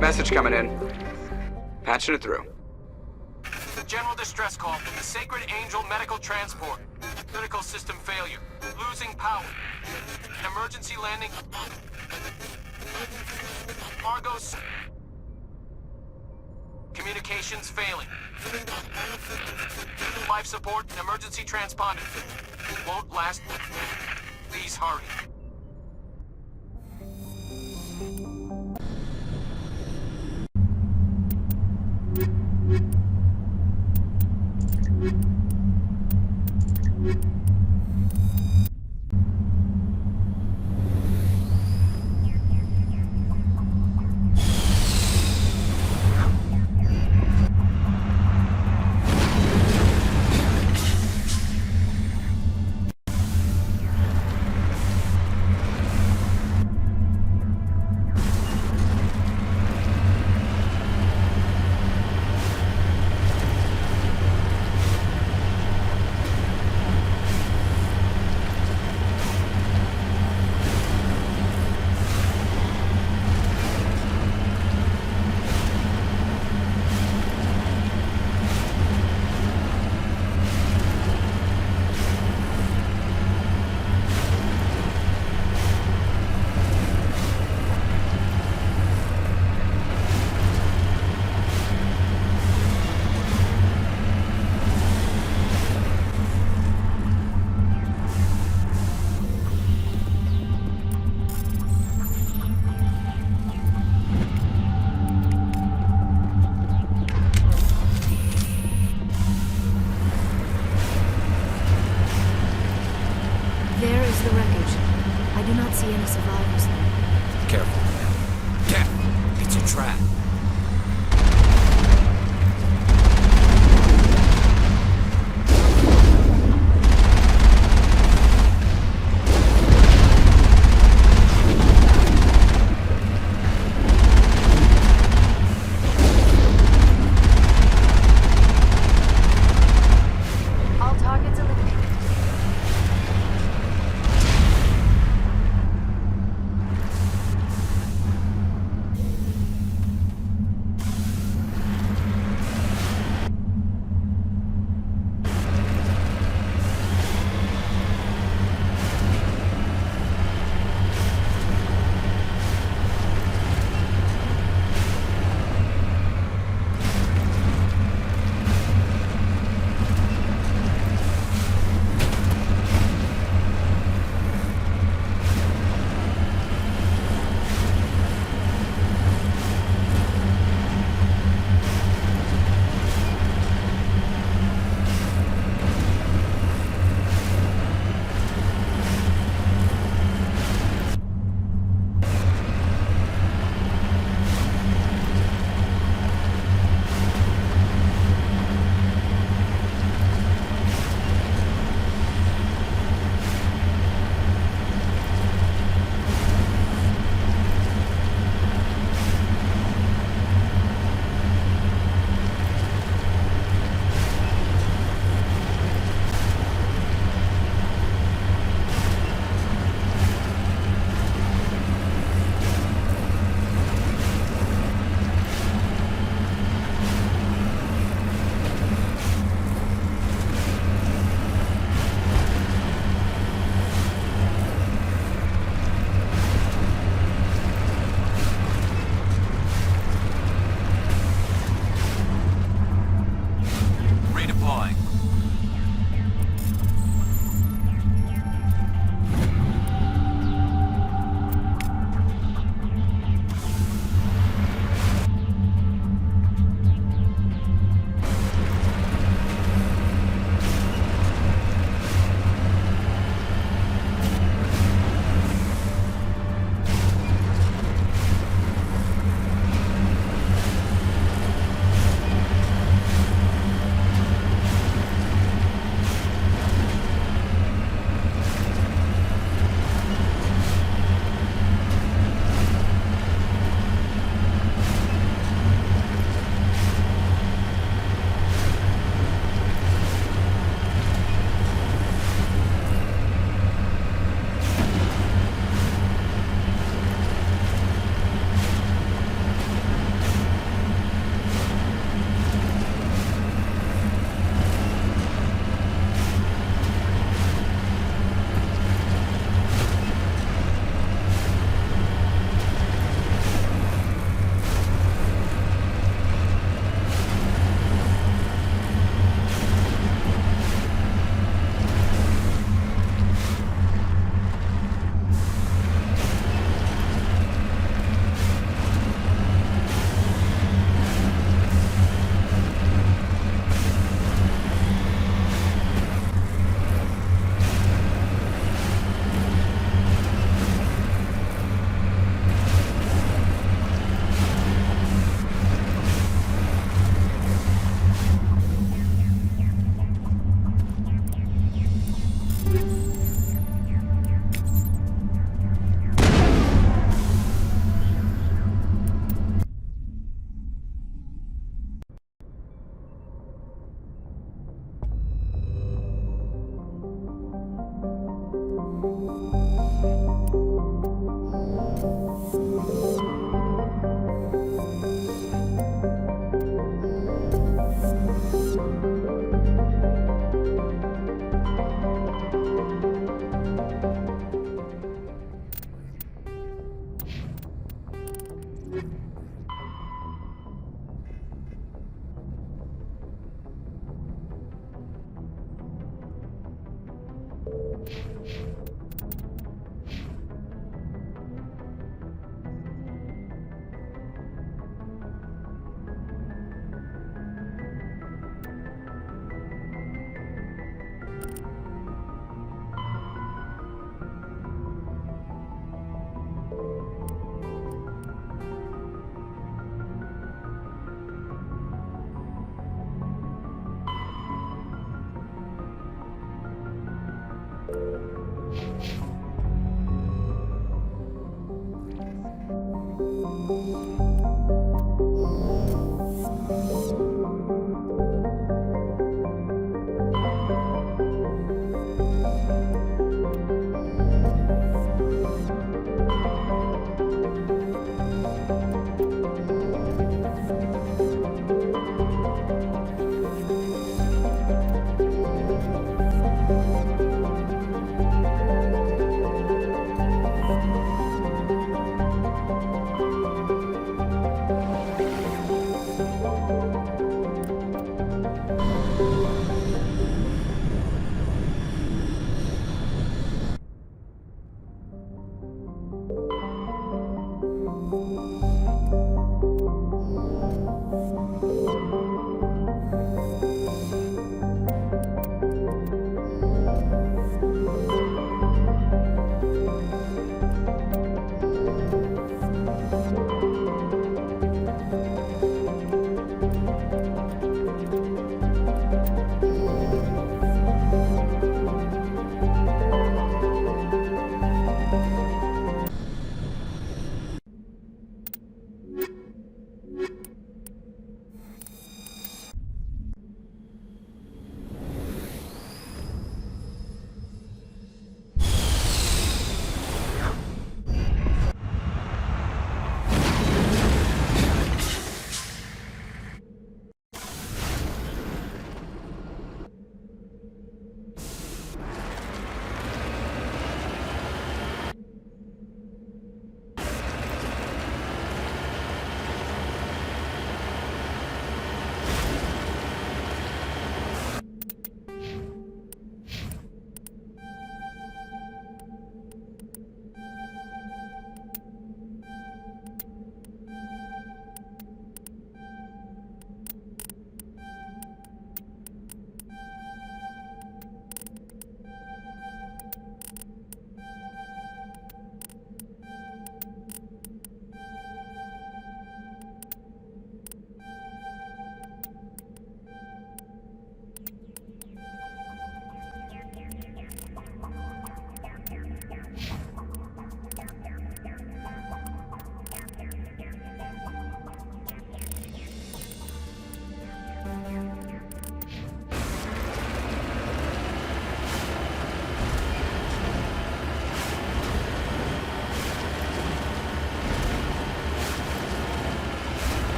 Message coming in. Patching it through. General distress call from the Sacred Angel Medical Transport. Critical system failure. Losing power. Emergency landing. Argos. Communications failing. Life support and emergency transponder. Won't last. Please hurry.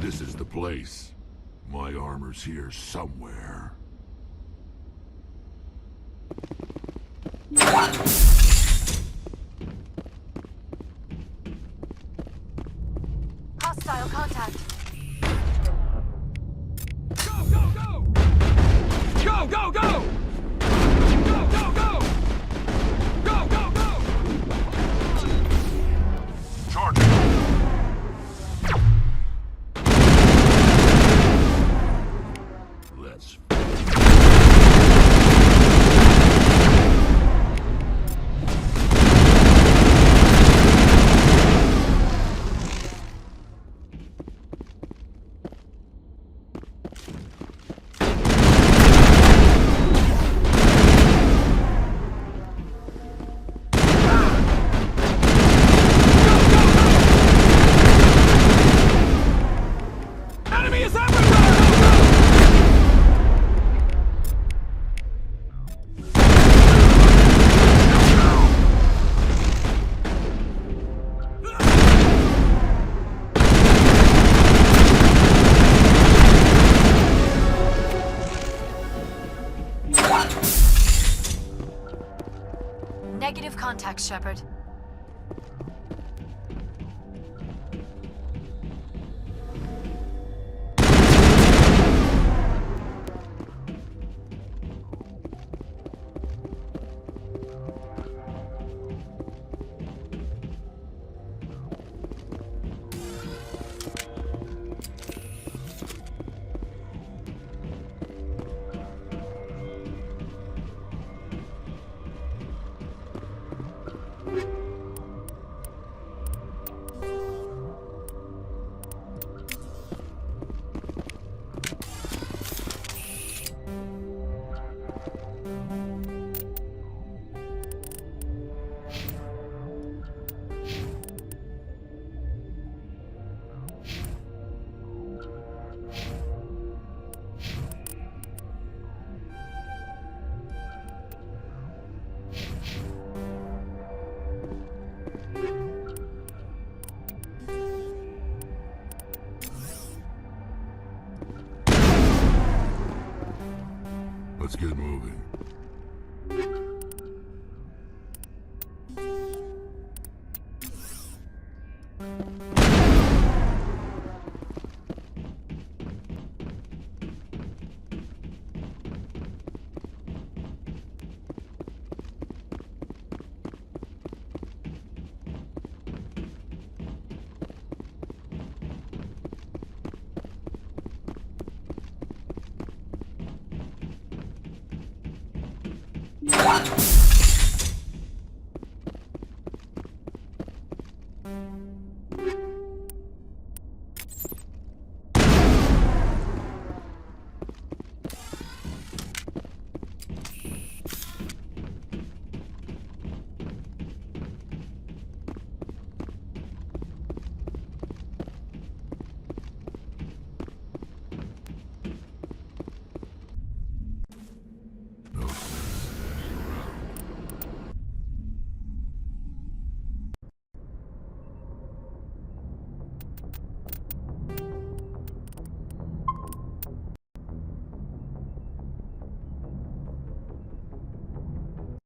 This is the place. My armor's here somewhere. Hostile contact. Go, go, go! Go, go, go! Go, go, go! Go, go, go! Charge! Let's... contact, Shepard. Let's get moving. What?